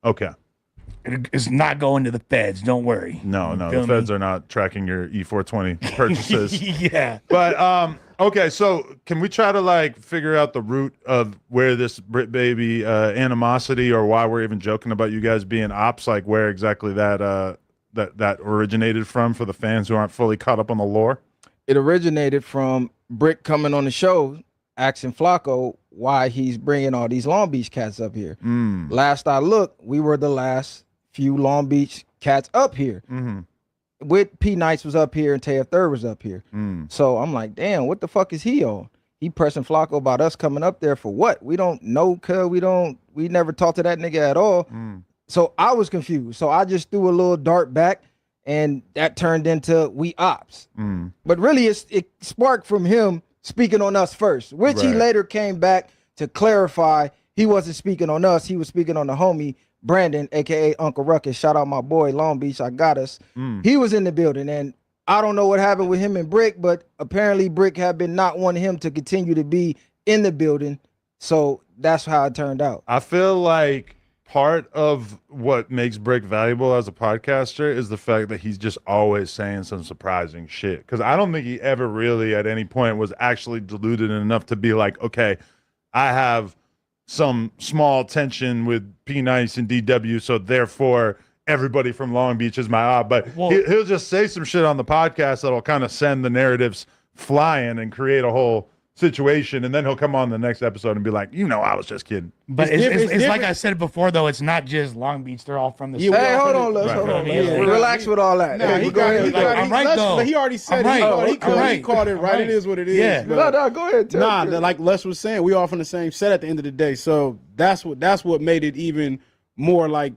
Okay. It's not going to the feds. Don't worry. No, You no, the feel feds me? are not tracking your E420 purchases. Yeah. But okay, so can we try to like figure out the root of where this Brit Baby animosity, or why we're even joking about you guys being ops, like where exactly that originated from for the fans who aren't fully caught up on the lore? It originated from Brick coming on the show, asking Flacco why he's bringing all these Long Beach cats up here. Mm. Last I looked, we were the last few Long Beach cats up here. Mm-hmm. With P Nights was up here and Taya Third was up here. Mm. So I'm like, damn, what the fuck is he on? He pressing Flacco about us coming up there for what? We don't know, cuz we never talked to that nigga at all. Mm. So I was confused. So I just threw a little dart back, and that turned into we ops. Mm. But really it sparked from him speaking on us first, which he Right. later came back to clarify he wasn't speaking on us, he was speaking on the homie Brandon, aka Uncle Ruckus. Shout out my boy Long Beach, I got us. Mm. He was in the building, and I don't know what happened with him and Brick, but apparently Brick had been not wanting him to continue to be in the building. So that's how it turned out. I feel like part of what makes Brick valuable as a podcaster is the fact that he's just always saying some surprising shit. Because I don't think he ever really at any point was actually deluded enough to be like, okay, I have some small tension with P Nice and DW, so therefore everybody from Long Beach is my op. But he'll just say some shit on the podcast that'll kind of send the narratives flying and create a whole situation, and then he'll come on the next episode and be like, I was just kidding. But it's like I said before, though. It's not just Long Beach. They're all from the city. Hey, hold on, let's hold on. Relax with all that. Nah, he go ahead. I'm right, though. But he already said I'm it. right. He called it right. It is what it is. Yeah. No, go ahead. Nah, like Les was saying, we all from the same set at the end of the day. So that's what made it even more like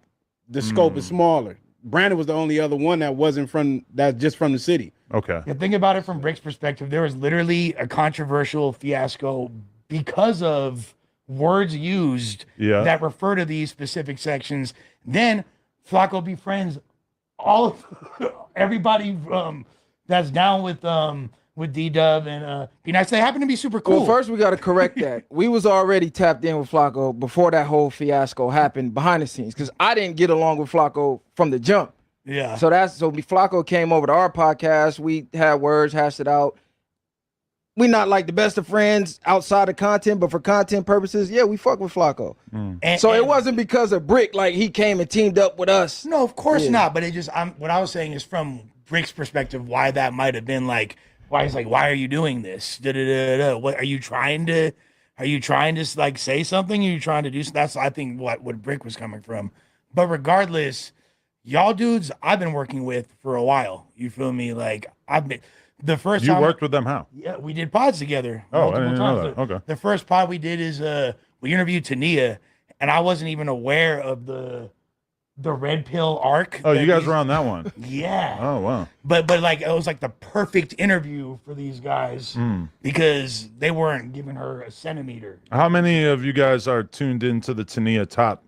the scope is smaller. Brandon was the only other one that wasn't just from the city. Okay. Yeah, think about it from Brick's perspective. There was literally a controversial fiasco because of words used that refer to these specific sections. Then Flacco befriends everybody that's down with D-Dub and Be Nice. They happen to be super cool. Well, first we got to correct that. We was already tapped in with Flacco before that whole fiasco happened behind the scenes, because I didn't get along with Flacco from the jump. Yeah. So Flacco came over to our podcast. We had words, hashed it out. We not like the best of friends outside of content, but for content purposes, yeah, we fuck with Flacco. So it wasn't because of Brick, like he came and teamed up with us. No, of course not. But it just, what I was saying is from Brick's perspective, why that might have been like, why he's like, why are you doing this? What are you trying to? Are you trying to like say something? Are you trying to do? That's I think what Brick was coming from. But regardless, y'all dudes, I've been working with for a while. You feel me? Like I've been the first time you worked with them. How? Yeah, we did pods together. Oh, I multiple didn't times. know that. Okay. The first pod we did is we interviewed Tania, and I wasn't even aware of the red pill arc. Oh, you guys were on that one. Yeah. Oh, wow. But like it was like the perfect interview for these guys because they weren't giving her a centimeter. How many of you guys are tuned into the Tania top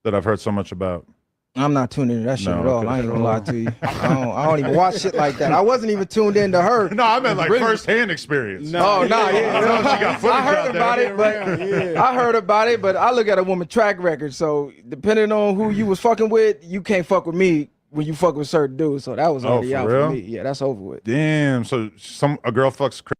that I've heard so much about? I'm not tuned into that shit No, at all. okay. I ain't gonna lie to you. I don't even watch shit like that. I wasn't even tuned into her. No, I meant like Really? first-hand experience. Oh, no, yeah. I know she got footage I heard out about there. it, but I heard about it, but I look at a woman track record. So depending on who you was fucking with, you can't fuck with me when you fuck with certain dudes. So that was already for out real? for me. Yeah, that's over with. Damn. So a girl fucks CRIP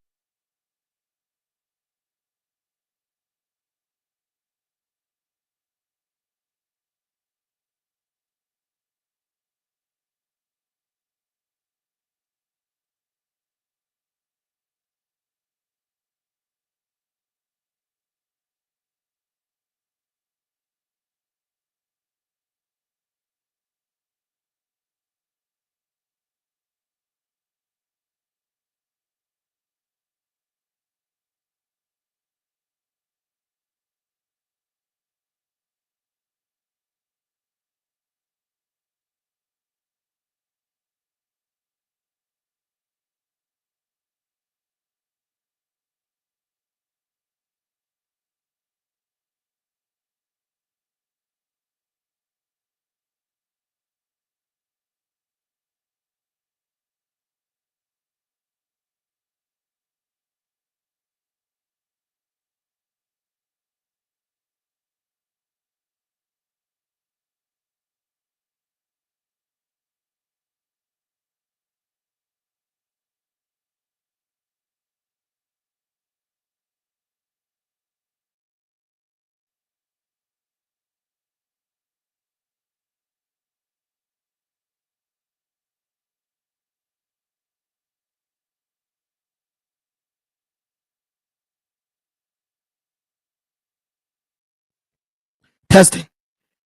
Testing.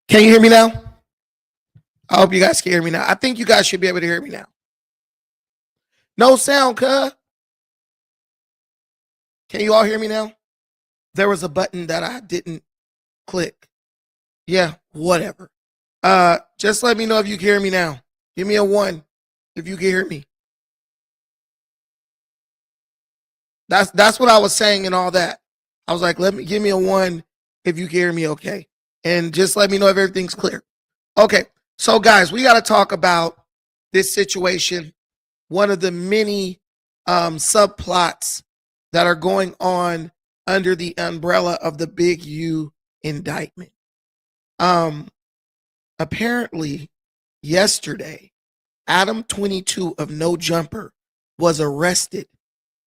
Can you hear me now? I hope you guys can hear me now. I think you guys should be able to hear me now. No sound, cuh. Can you all hear me now? There was a button that I didn't click. Yeah, whatever. Just let me know if you can hear me now. Give me a 1 if you can hear me. That's what I was saying and all that. I was like, give me a 1 if you can hear me okay. And just let me know if everything's clear. Okay, so guys, we got to talk about this situation. One of the many subplots that are going on under the umbrella of the Big U indictment. Apparently, yesterday, Adam 22 of No Jumper was arrested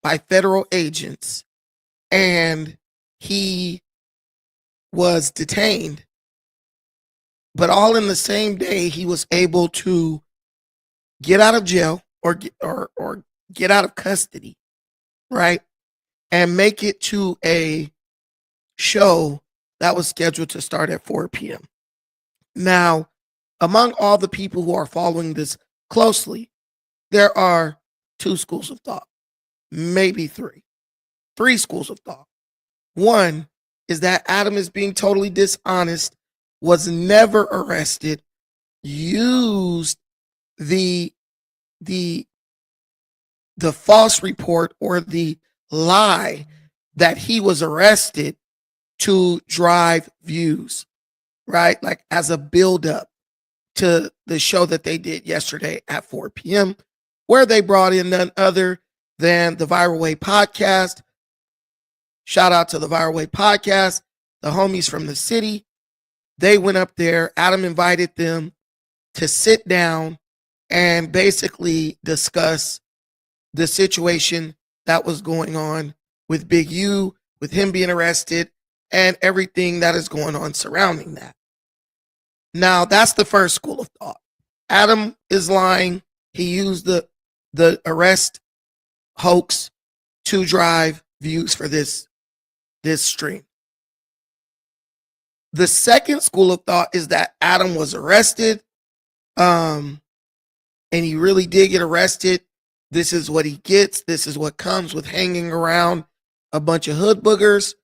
by federal agents, and he was detained. But all in the same day, he was able to get out of jail or get out of custody, right? And make it to a show that was scheduled to start at 4 p.m. Now, among all the people who are following this closely, there are 2 schools of thought, maybe 3. 3 schools of thought. One is that Adam is being totally dishonest, was never arrested, used the false report or the lie that he was arrested to drive views, right? Like as a buildup to the show that they did yesterday at 4 p.m., where they brought in none other than the Viral Way podcast. Shout out to the Viral Way podcast, the homies from the city. They went up there. Adam invited them to sit down and basically discuss the situation that was going on with Big U, with him being arrested, and everything that is going on surrounding that. Now, that's the first school of thought. Adam is lying. He used the arrest hoax to drive views for this stream. The second school of thought is that Adam was arrested, and he really did get arrested. This is what he gets. This is what comes with hanging around a bunch of hood boogers,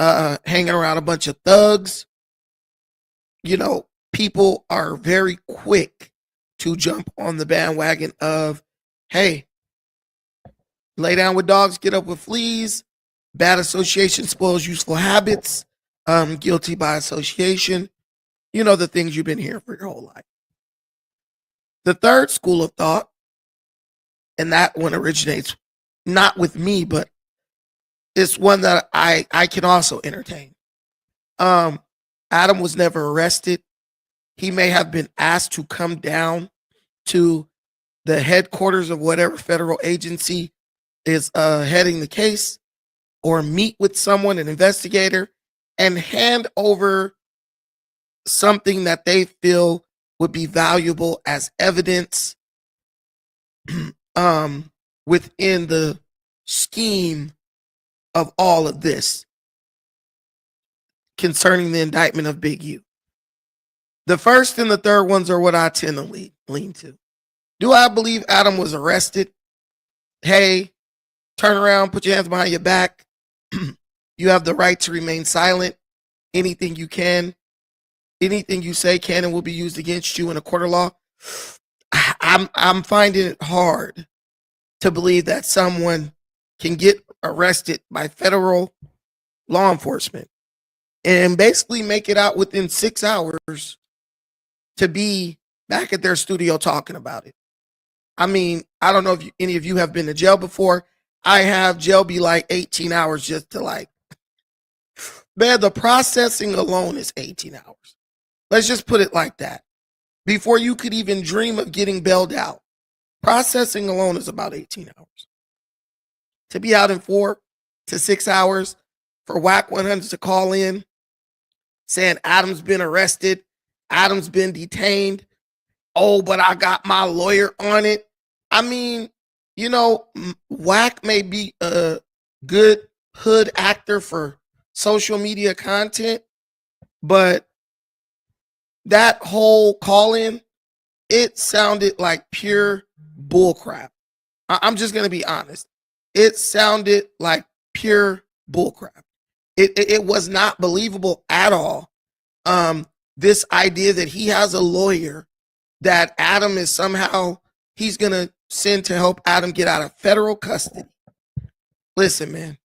hanging around a bunch of thugs. You know, people are very quick to jump on the bandwagon of, hey, lay down with dogs, get up with fleas. Bad association spoils useful habits. Guilty by association. You know, the things you've been hearing for your whole life. The third school of thought, and that one originates not with me, but it's one that I can also entertain. Adam was never arrested. He may have been asked to come down to the headquarters of whatever federal agency is heading the case, or meet with someone, an investigator, and hand over something that they feel would be valuable as evidence within the scheme of all of this concerning the indictment of Big U. The first and the third ones are what I tend to lean to. Do I believe Adam was arrested? Hey, turn around, put your hands behind your back. You have the right to remain silent. Anything you say can and will be used against you in a court of law. I'm finding it hard to believe that someone can get arrested by federal law enforcement and basically make it out within 6 hours to be back at their studio talking about it. I mean, I don't know if any of you have been to jail before. I have. Jail be like 18 hours just to like, man, the processing alone is 18 hours. Let's just put it like that. Before you could even dream of getting bailed out, processing alone is about 18 hours. To be out in 4 to 6 hours for WAC 100 to call in saying Adam's been arrested, Adam's been detained. Oh, but I got my lawyer on it. I mean, you know, WAC may be a good hood actor for social media content, but that whole call-in, it sounded like pure bullcrap. I'm just going to be honest. It sounded like pure bullcrap. It was not believable at all. This idea that he has a lawyer that Adam is somehow, he's going to send to help Adam get out of federal custody. Listen, man,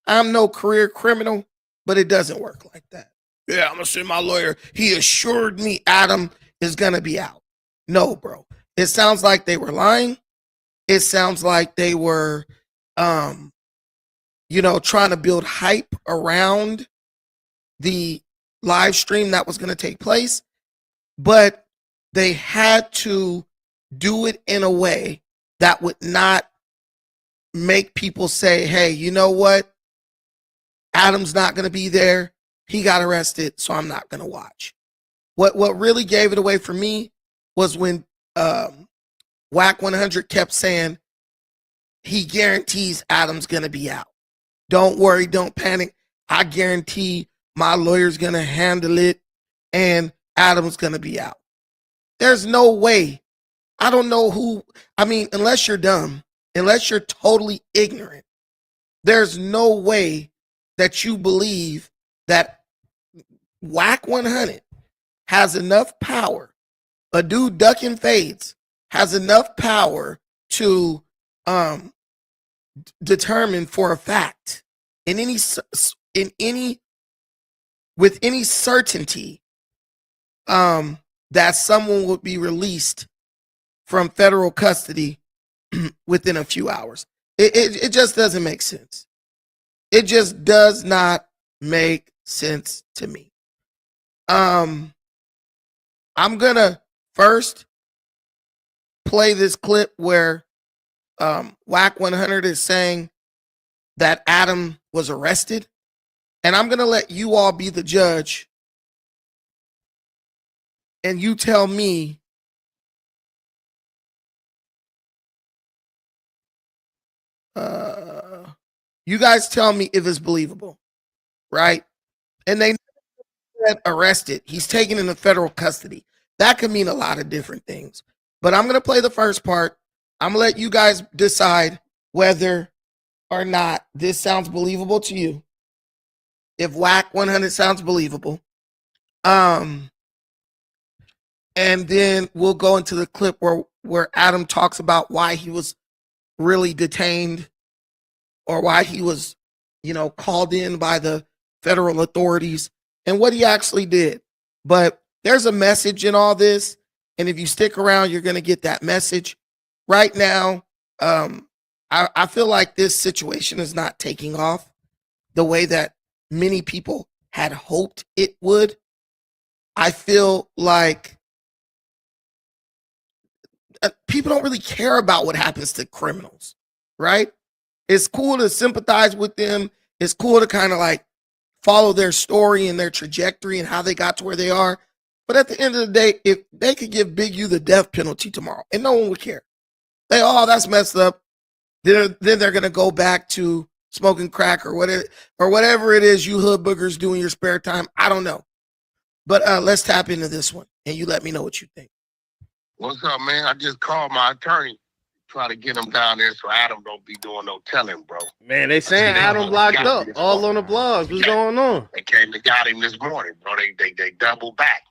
I'm no career criminal, but it doesn't work like that. Yeah, I'm going to send my lawyer. He assured me Adam is going to be out. No, bro. It sounds like they were lying. It sounds like they were, trying to build hype around the live stream that was going to take place. But they had to do it in a way that would not make people say, hey, you know what? Adam's not going to be there. He got arrested, so I'm not going to watch. What really gave it away for me was when Whack 100 kept saying he guarantees Adam's going to be out. Don't worry, don't panic. I guarantee my lawyer's going to handle it and Adam's going to be out. There's no way. I don't know who, unless you're dumb, unless you're totally ignorant, there's no way that you believe that Whack 100 has enough power. A dude ducking fades has enough power to determine for a fact with any certainty that someone would be released from federal custody within a few hours. It just doesn't make sense. It just does not make sense to me. I'm gonna first play this clip where Whack 100 is saying that Adam was arrested, and I'm gonna let you all be the judge, and you tell me you guys tell me if it's believable, right? And they said arrested. He's taken into federal custody. That could mean a lot of different things. But I'm going to play the first part. I'm going to let you guys decide whether or not this sounds believable to you. If Whack 100 sounds believable. And then we'll go into the clip where Adam talks about why he was really detained or why he was, called in by the federal authorities and what he actually did. But there's a message in all this. And if you stick around, you're going to get that message. Right now, I feel like this situation is not taking off the way that many people had hoped it would. I feel like people don't really care about what happens to criminals, right? It's cool to sympathize with them. It's cool to kind of like follow their story and their trajectory and how they got to where they are. But at the end of the day, if they could give Big U the death penalty tomorrow and no one would care, that's messed up. Then they're going to go back to smoking crack or whatever it is you hood boogers do in your spare time. I don't know. But let's tap into this one and you let me know what you think. What's up, man? I just called my attorney, try to get him down there so Adam don't be doing no telling, bro. Man, they saying Adam locked up all on the blogs. What's going on? They came and got him this morning, bro. They doubled back.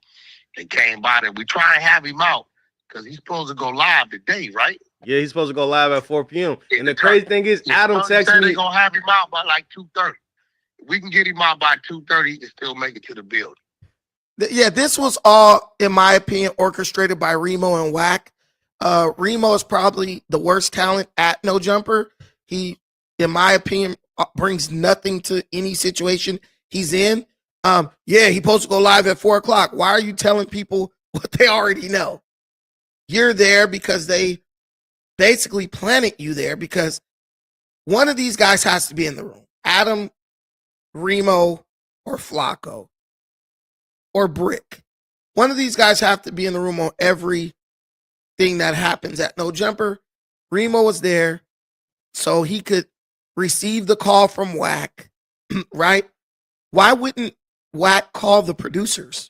They came by and we try and have him out because he's supposed to go live today, right? Yeah, he's supposed to go live at 4 p.m. And the crazy thing is, Adam texted me. They're going to have him out by like 2:30. If we can get him out by 2:30, he can still make it to the building. Yeah, this was all, in my opinion, orchestrated by Remo and Whack. Remo is probably the worst talent at No Jumper. He, in my opinion, brings nothing to any situation he's in. He's supposed to go live at 4 o'clock. Why are you telling people what they already know? You're there because they basically planted you there because one of these guys has to be in the room. Adam, Remo, or Flacco, or Brick. One of these guys have to be in the room on everything that happens at No Jumper. Remo was there so he could receive the call from Whack, right? Why wouldn't Whack call the producers?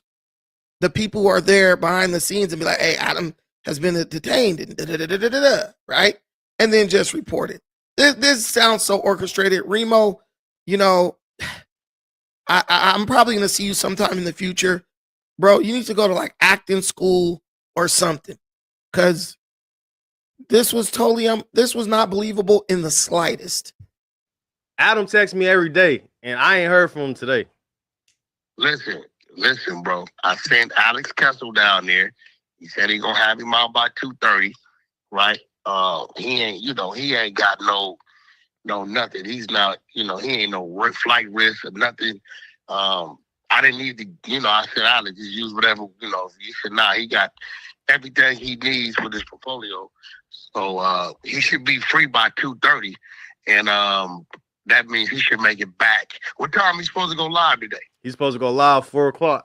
the people who are there behind the scenes and be like, hey, Adam has been detained, and right? And then just report it. This sounds so orchestrated. Remo, you know, I'm probably going to see you sometime in the future. Bro, you need to go to like acting school or something, because this was totally, this was not believable in the slightest. Adam texts me every day, and I ain't heard from him today. Listen, bro. I sent Alex Kessel down there. He said he gonna have him out by 2:30, right? He ain't got no nothing. He's not, he ain't no flight risk or nothing. I didn't need to, I said, Alex, just use whatever, he said, nah, he got everything he needs for this portfolio. So he should be free by 2:30. And that means he should make it back. What time he supposed to go live today? He's supposed to go live 4:00.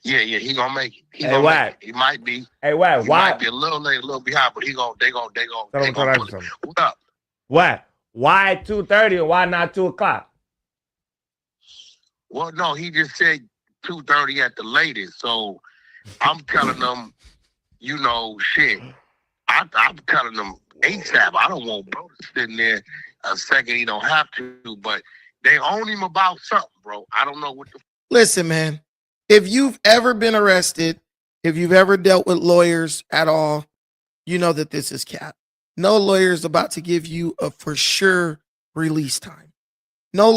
Yeah, he gonna make it. He Hey, gonna Wack. make it. He might be. Hey, Wack, He why? might be a little late, a little behind, but they gonna pull it. What up? Why? Why 2:30 and why not 2:00? Well, no, he just said 2:30 at the latest. So I'm telling them, shit. I'm telling them ASAP. I don't want bro to sit in there a second. He don't have to, but they own him about something, bro. I don't know what the. Listen, man, if you've ever been arrested, if you've ever dealt with lawyers at all, you know that this is cap. No lawyer is about to give you a for sure release time. No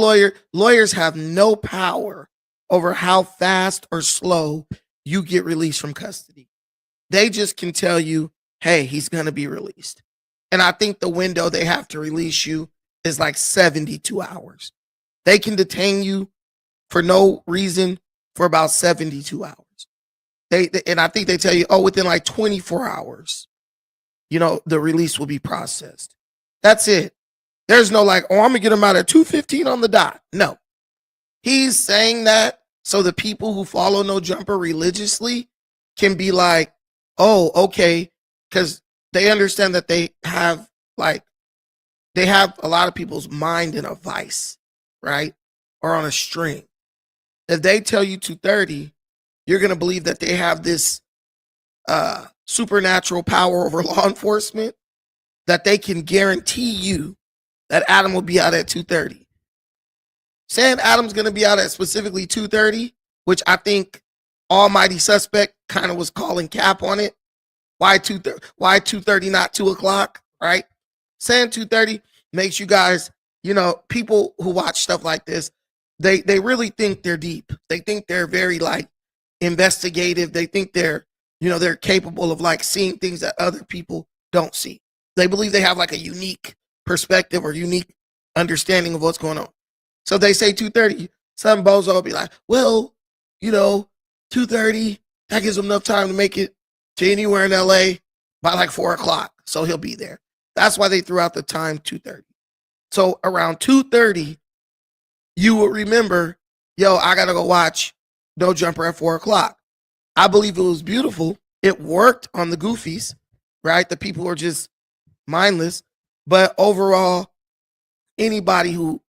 lawyers have no power over how fast or slow you get released from custody. They just can tell you, hey, he's going to be released. And I think the window they have to release you is like 72 hours. They can detain you for no reason for about 72 hours. And I think they tell you, within like 24 hours, the release will be processed. That's it. There's no like, I'm gonna get him out at 2:15 on the dot. No. He's saying that so the people who follow No Jumper religiously can be like, oh, okay, because they understand that they have a lot of people's mind in a vice, right? Or on a string. If they tell you 2:30, you're gonna believe that they have this supernatural power over law enforcement, that they can guarantee you that Adam will be out at 2:30. Saying Adam's going to be out at specifically 2:30, which I think Almighty Suspect kind of was calling cap on it. Why 2:30, not 2:00, right? Saying 2:30 makes you guys, people who watch stuff like this, they really think they're deep. They think they're very like investigative. They think they're capable of like seeing things that other people don't see. They believe they have like a unique perspective or unique understanding of what's going on. So they say 2:30, some bozo will be like, well, 2:30, that gives him enough time to make it to anywhere in LA by like 4:00. So he'll be there. That's why they threw out the time 2:30. So around 2:30, you will remember, I got to go watch No Jumper at 4:00. I believe it was beautiful. It worked on the goofies, right? The people who are just mindless. But overall, anybody who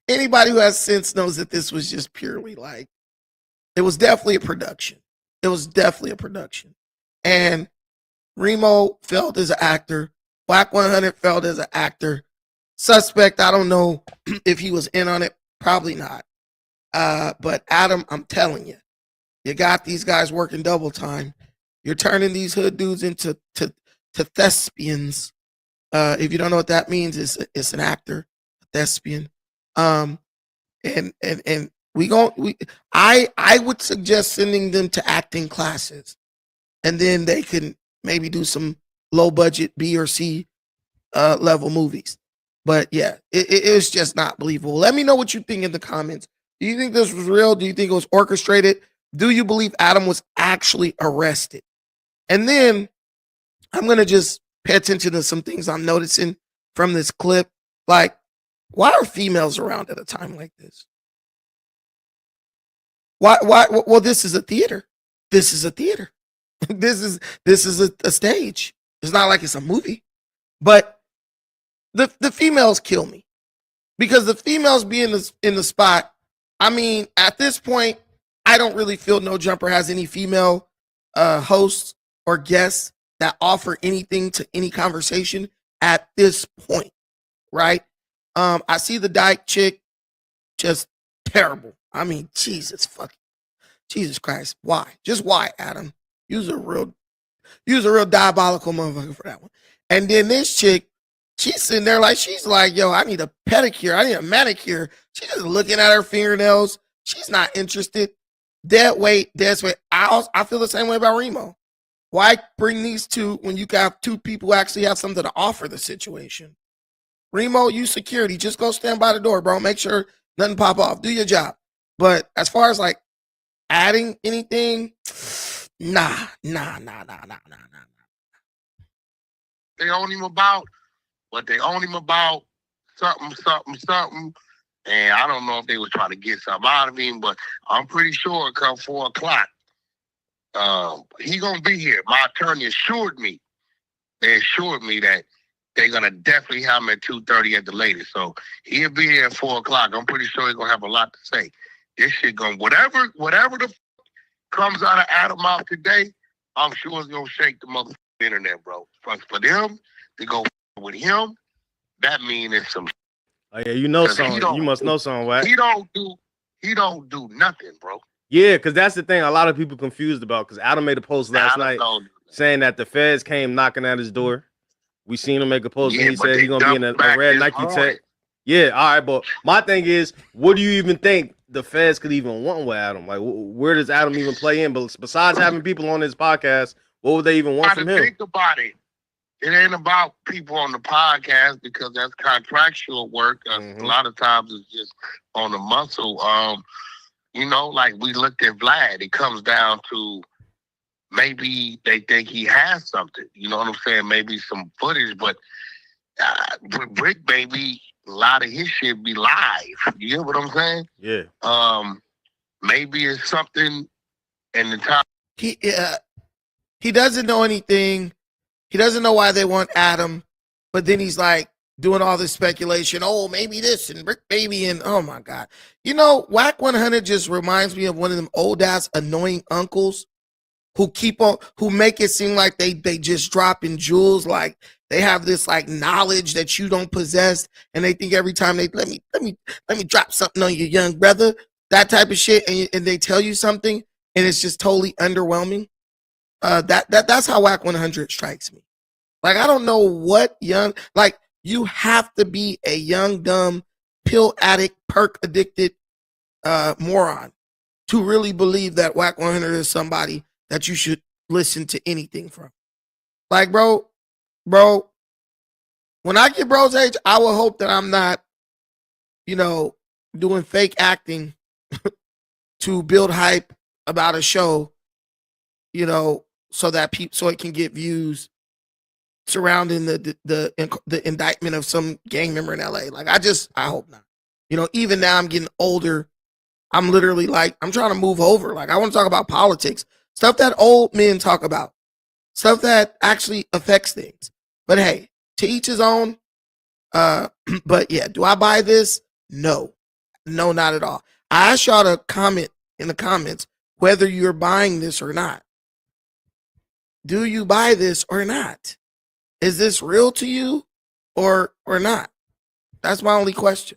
has sense knows that this was just purely like, it was definitely a production. It was definitely a production. And Remo failed as an actor. Black 100 failed as an actor. Suspect, I don't know if he was in on it. Probably not. But Adam, I'm telling you, you got these guys working double time. You're turning these hood dudes into thespians. If you don't know what that means, it's an actor, a thespian. I would suggest sending them to acting classes, and then they can maybe do some low budget B or C level movies. But yeah, it was just not believable. Let me know what you think in the comments. Do you think this was real? Do you think it was orchestrated? Do you believe Adam was actually arrested? And then I'm going to just pay attention to some things I'm noticing from this clip. Like, why are females around at a time like this? Why? Well, this is a theater. This is a theater. This is a stage. It's not like it's a movie. But the females kill me, because the females be in the spot. I mean, at this point, I don't really feel No Jumper has any female hosts or guests that offer anything to any conversation at this point, right? I see the dyke chick, just terrible. I mean, Jesus Christ. Why? Just why, Adam? Use a real diabolical motherfucker for that one. And then this chick, she's sitting there like, she's like, yo, I need a pedicure. I need a manicure. She's just looking at her fingernails. She's not interested. Dead weight, dead sweat. I feel the same way about Remo. Why bring these two when you got two people who actually have something to offer the situation? Remo, you security. Just go stand by the door, bro. Make sure nothing pop off. Do your job. But as far as like adding anything, nah. They own him about something. And I don't know if they was trying to get something out of him, but I'm pretty sure come 4 o'clock, he gonna be here. My attorney assured me. They assured me that they're gonna definitely have him at 2:30 at the latest. So he'll be here at 4 o'clock. I'm pretty sure he's gonna have a lot to say. This shit gonna whatever the comes out of Adam mouth today, I'm sure it's gonna shake the motherfucking internet, bro. For them to go with him, that means it's some. Oh yeah, you know something. You must know something, right? He don't do nothing, bro. Yeah, because that's the thing a lot of people confused about. Because Adam made a post last night saying that the feds came knocking at his door. We seen him make a post and he said he's gonna be in a red Nike Tech. Yeah, all right, but my thing is, what do you even think the feds could even want with Adam? Like, where does Adam even play in? But besides having people on his podcast, what would they even want from him? Think about it. It ain't about people on the podcast because that's contractual work. A lot of times it's just on the muscle. Like we looked at Vlad, it comes down to maybe they think he has something. You know what I'm saying? Maybe some footage, but with Brick, baby, a lot of his shit be live. You get what I'm saying? Yeah. Maybe it's something in the time. He doesn't know anything. He doesn't know why they want Adam, but then he's like doing all this speculation. Oh, maybe this and Brick Baby and oh my God. Whack 100 just reminds me of one of them old ass annoying uncles who make it seem like they just dropping jewels, like they have this like knowledge that you don't possess, and they think every time they let me drop something on your young brother, that type of shit, and they tell you something and it's just totally underwhelming. That's how Whack 100 strikes me. Like, I don't know what you have to be a young, dumb, pill addict, perk addicted moron to really believe that Whack 100 is somebody that you should listen to anything from. Like, bro, when I get bro's age, I will hope that I'm not, doing fake acting to build hype about a show, so it can get views surrounding the indictment of some gang member in LA. Like, I hope not. Even now I'm getting older. I'm literally like, I'm trying to move over. Like, I want to talk about politics, stuff that old men talk about, stuff that actually affects things. But hey, to each his own. But yeah, do I buy this? No, not at all. I asked y'all to comment in the comments whether you're buying this or not. Do you buy this or not? Is this real to you or not? That's my only question.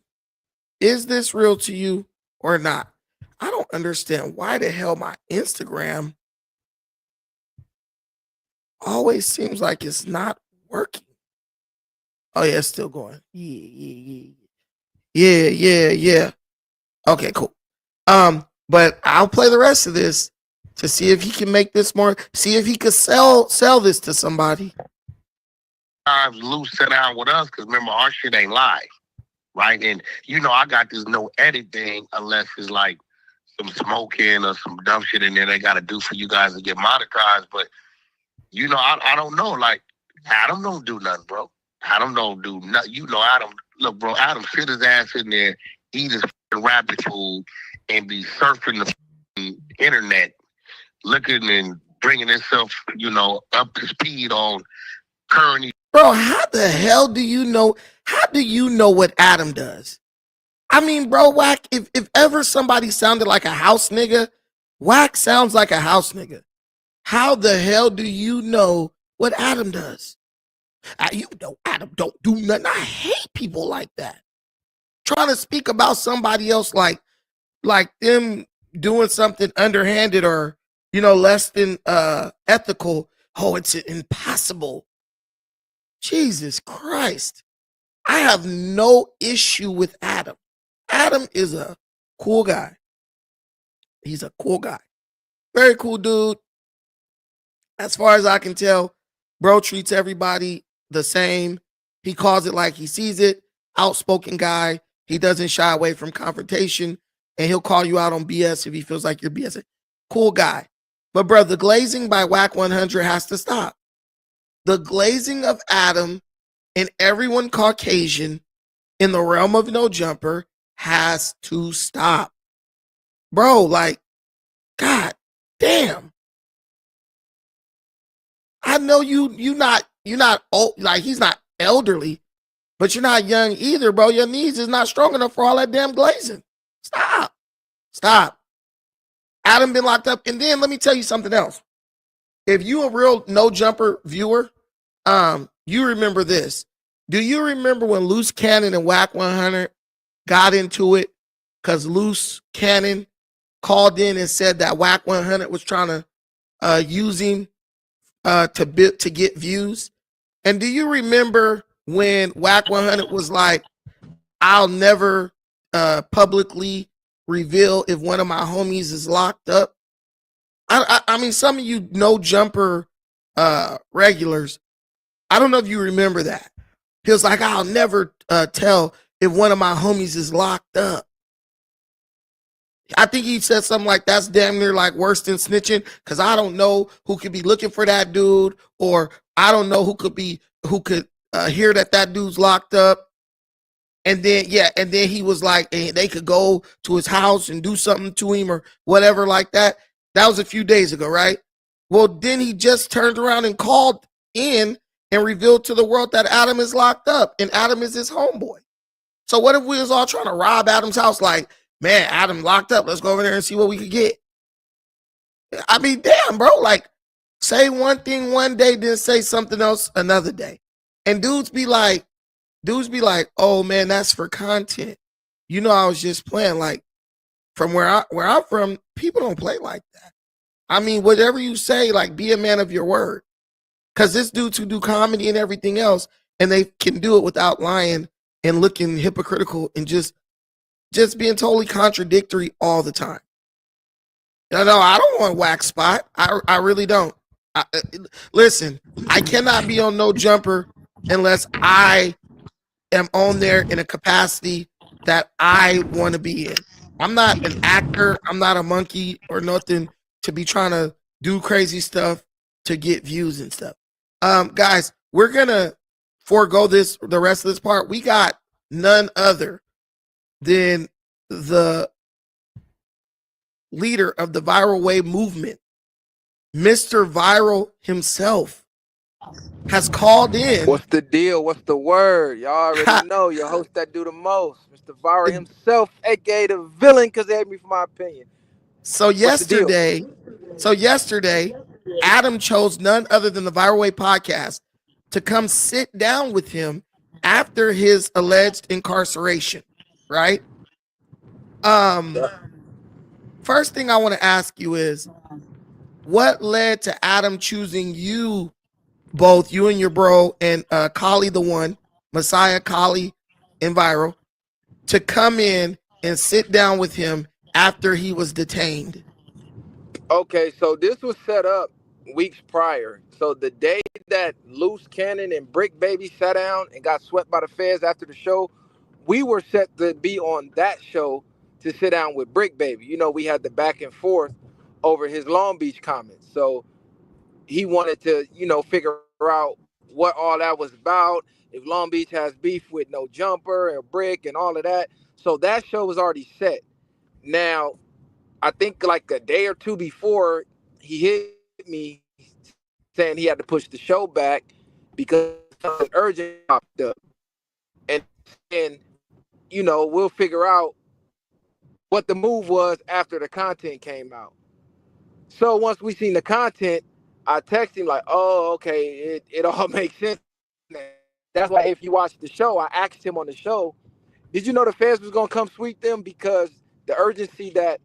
Is this real to you or not? I don't understand why the hell my Instagram always seems like it's not working. Oh yeah, it's still going. Yeah. Okay, cool. But I'll play the rest of this to see if he can make this more. See if he could sell this to somebody. LUCE sit down with us because remember our shit ain't live, right? And I got this no edit thing unless it's like some smoking or some dumb shit in there they got to do for you guys to get monetized. But I don't know. Like, Adam don't do nothing, bro. Adam don't do nothing. Adam. Look, bro. Adam sit his ass in there, eat his rabbit food, and be surfing the internet, looking and bringing himself, up to speed on current. Bro, how the hell do you know? How do you know what Adam does? I mean, bro, Whack, if ever somebody sounded like a house nigga, Wack sounds like a house nigga. How the hell do you know what Adam does? You know Adam don't do nothing. I hate people like that. Trying to speak about somebody else like them doing something underhanded or, you know, less than ethical. Oh, it's impossible. Jesus Christ. I have no issue with Adam. Adam is a cool guy. He's a cool guy. Very cool dude. As far as I can tell, bro treats everybody the same. He calls it like he sees it. Outspoken guy. He doesn't shy away from confrontation. And he'll call you out on BS if he feels like you're BSing. Cool guy. But bro, the glazing by Whack 100 has to stop. The glazing of Adam and everyone Caucasian in the realm of No Jumper has to stop. Bro, like, God damn. I know you're not old, like he's not elderly, but you're not young either, bro. Your knees is not strong enough for all that damn glazing. Stop. Adam been locked up. And then let me tell you something else. If you a real No Jumper viewer, you remember this. Do you remember when Loose Cannon and Whack 100 got into it? Because Loose Cannon called in and said that Whack 100 was trying to use him to get views. And do you remember when Whack 100 was like, I'll never publicly reveal if one of my homies is locked up? I mean, some of you No Jumper regulars, I don't know if you remember that. He was like, I'll never tell if one of my homies is locked up. I think he said something like that's damn near like worse than snitching, because I don't know who could be looking for that dude, or I don't know who could hear that dude's locked up. And then he was like, and they could go to his house and do something to him or whatever like that. That was a few days ago, right? Well, then he just turned around and called in and revealed to the world that Adam is locked up and Adam is his homeboy. So what if we was all trying to rob Adam's house? Like, man, Adam locked up. Let's go over there and see what we could get. I mean, damn, bro. Like, say one thing one day, then say something else another day. And dudes be like, oh man, that's for content. You know, I was just playing. Like, from where I'm from, people don't play like that. I mean, whatever you say, like, be a man of your word. Because this dudes who do comedy and everything else, and they can do it without lying and looking hypocritical and just being totally contradictory all the time. No, I don't want Whack spot. I really don't. Listen, I cannot be on No Jumper unless I am on there in a capacity that I want to be in. I'm not an actor. I'm not a monkey or nothing to be trying to do crazy stuff to get views and stuff. Guys, we're going to forego the rest of this part. We got none other than the leader of the Viral Wave movement, Mr. Viral himself, has called in. What's the deal? What's the word? Y'all already know your host that do the most, Mr. Viral himself, aka the villain, because they hate me for my opinion. So yesterday, Adam chose none other than the Viral Wave podcast to come sit down with him after his alleged incarceration, right? First thing I want to ask you is, what led to Adam choosing you, both you and your bro, and Kali the One, Messiah, Kali, and Viral, to come in and sit down with him after he was detained? Okay, so this was set up weeks prior. So the day that Loose Cannon and Brick Baby sat down and got swept by the feds after the show, we were set to be on that show to sit down with Brick Baby. You know, we had the back and forth over his Long Beach comments. So he wanted to, you know, figure out what all that was about, if Long Beach has beef with No Jumper and Brick and all of that. So that show was already set. Now, I think like a day or two before, he hit me saying he had to push the show back because something urgent popped up. And you know, we'll figure out what the move was after the content came out. So once we seen the content, I text him like, "Oh, okay, it all makes sense." That's why if you watch the show, I asked him on the show, "Did you know the feds was gonna come sweep them because the urgency that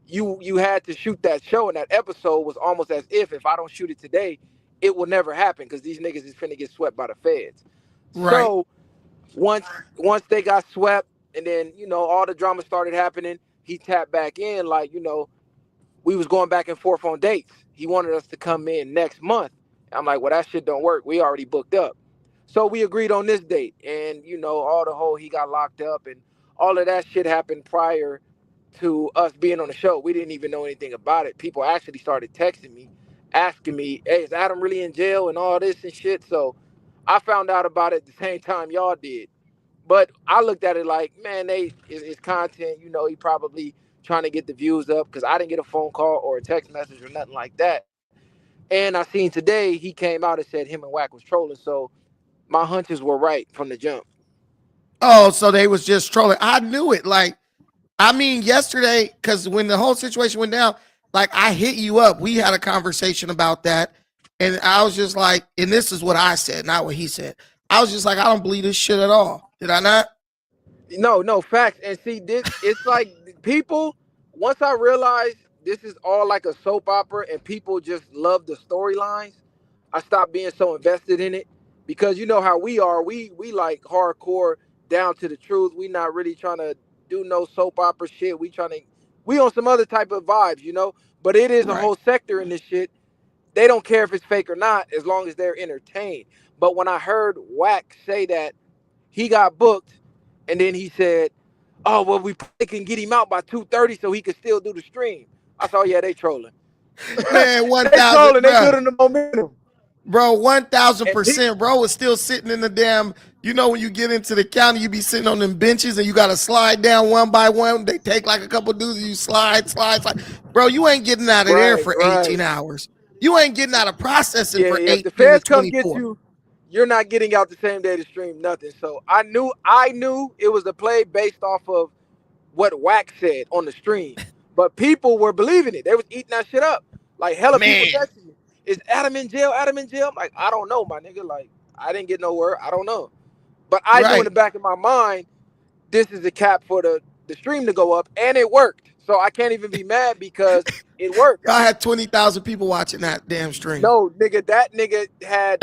you had to shoot that show and that episode was almost as if I don't shoot it today, it will never happen because these niggas is finna get swept by the feds." Right. So once they got swept, and then all the drama started happening, he tapped back in like we was going back and forth on dates. He wanted us to come in next month. I'm like, well, that shit don't work. We already booked up. So we agreed on this date. And, all the whole he got locked up and all of that shit happened prior to us being on the show. We didn't even know anything about it. People actually started texting me, asking me, hey, is Adam really in jail and all this and shit? So I found out about it the same time y'all did. But I looked at it like, man, it's content. He probably trying to get the views up because I didn't get a phone call or a text message or nothing like that. And I seen today he came out and said him and Wack was trolling. So my hunches were right from the jump. Oh, so they was just trolling. I knew it. Like, I mean, yesterday, because when the whole situation went down, like I hit you up. We had a conversation about that. And I was just like, and this is what I said, not what he said. I was just like, I don't believe this shit at all. Did I not? No, facts. And see, it's like people, once I realized this is all like a soap opera and people just love the storylines, I stopped being so invested in it because you know how we are. We like hardcore down to the truth. We not really trying to do no soap opera shit. We on some other type of vibes. But it is a whole sector in this shit. They don't care if it's fake or not as long as they're entertained. But when I heard Wack say that he got booked and then he said, oh, well, we can get him out by 2:30 so he could still do the stream. I said, oh, yeah, they trolling. Man, 1,000. They trolling. They building the momentum. Bro, 1,000%. Bro was still sitting in the damn, when you get into the county, you be sitting on them benches and you got to slide down one by one. They take like a couple dudes and you slide. Bro, you ain't getting out of there for 18 hours. You ain't getting out of processing for 18 if the feds to come 24. get you, you're not getting out the same day to stream nothing. So I knew it was a play based off of what Wack said on the stream. But people were believing it. They was eating that shit up. Like hella people texting me. Is Adam in jail? Adam in jail? I'm like, I don't know, my nigga. Like, I didn't get no word. I don't know. But I knew in the back of my mind, this is the cap for the stream to go up, and it worked. So I can't even be mad because it worked. I had 20,000 people watching that damn stream. No, nigga, that nigga had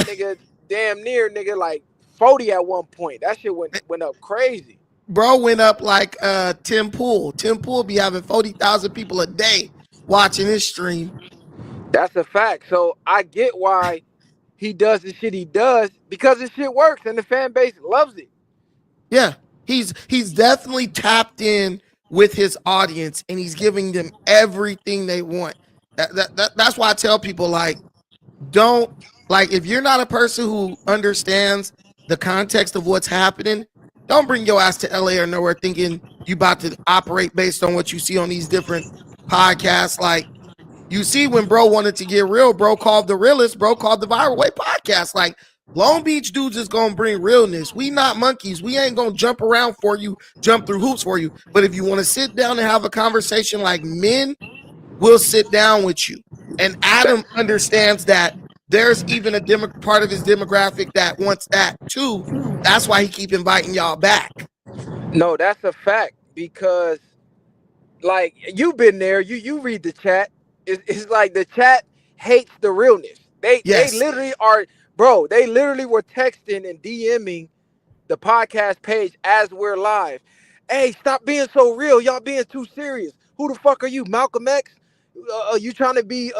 damn near like 40 at one point. That shit went up crazy. Bro went up like Tim Pool. Tim Pool be having 40,000 people a day watching his stream. That's a fact. So I get why he does the shit he does because the shit works and the fan base loves it. Yeah, he's definitely tapped in with his audience and he's giving them everything they want. That's why I tell people like, don't if you're not a person who understands the context of what's happening, don't bring your ass to LA or nowhere thinking you about to operate based on what you see on these different podcasts. Like, you see, when bro wanted to get real, bro called the realest, bro called the Viral Way podcast. Like, Long Beach dudes is gonna bring realness. We not monkeys. We ain't gonna jump around for you, jump through hoops for you. But if you want to sit down and have a conversation like men, we'll sit down with you. And Adam understands that there's even a part of his demographic that wants that too. That's why he keep inviting y'all back. No, that's a fact because, like, you've been there. You read the chat. It's like the chat hates the realness. They literally are, bro. They literally were texting and DMing the podcast page as we're live. Hey, stop being so real. Y'all being too serious. Who the fuck are you, Malcolm X? You trying to be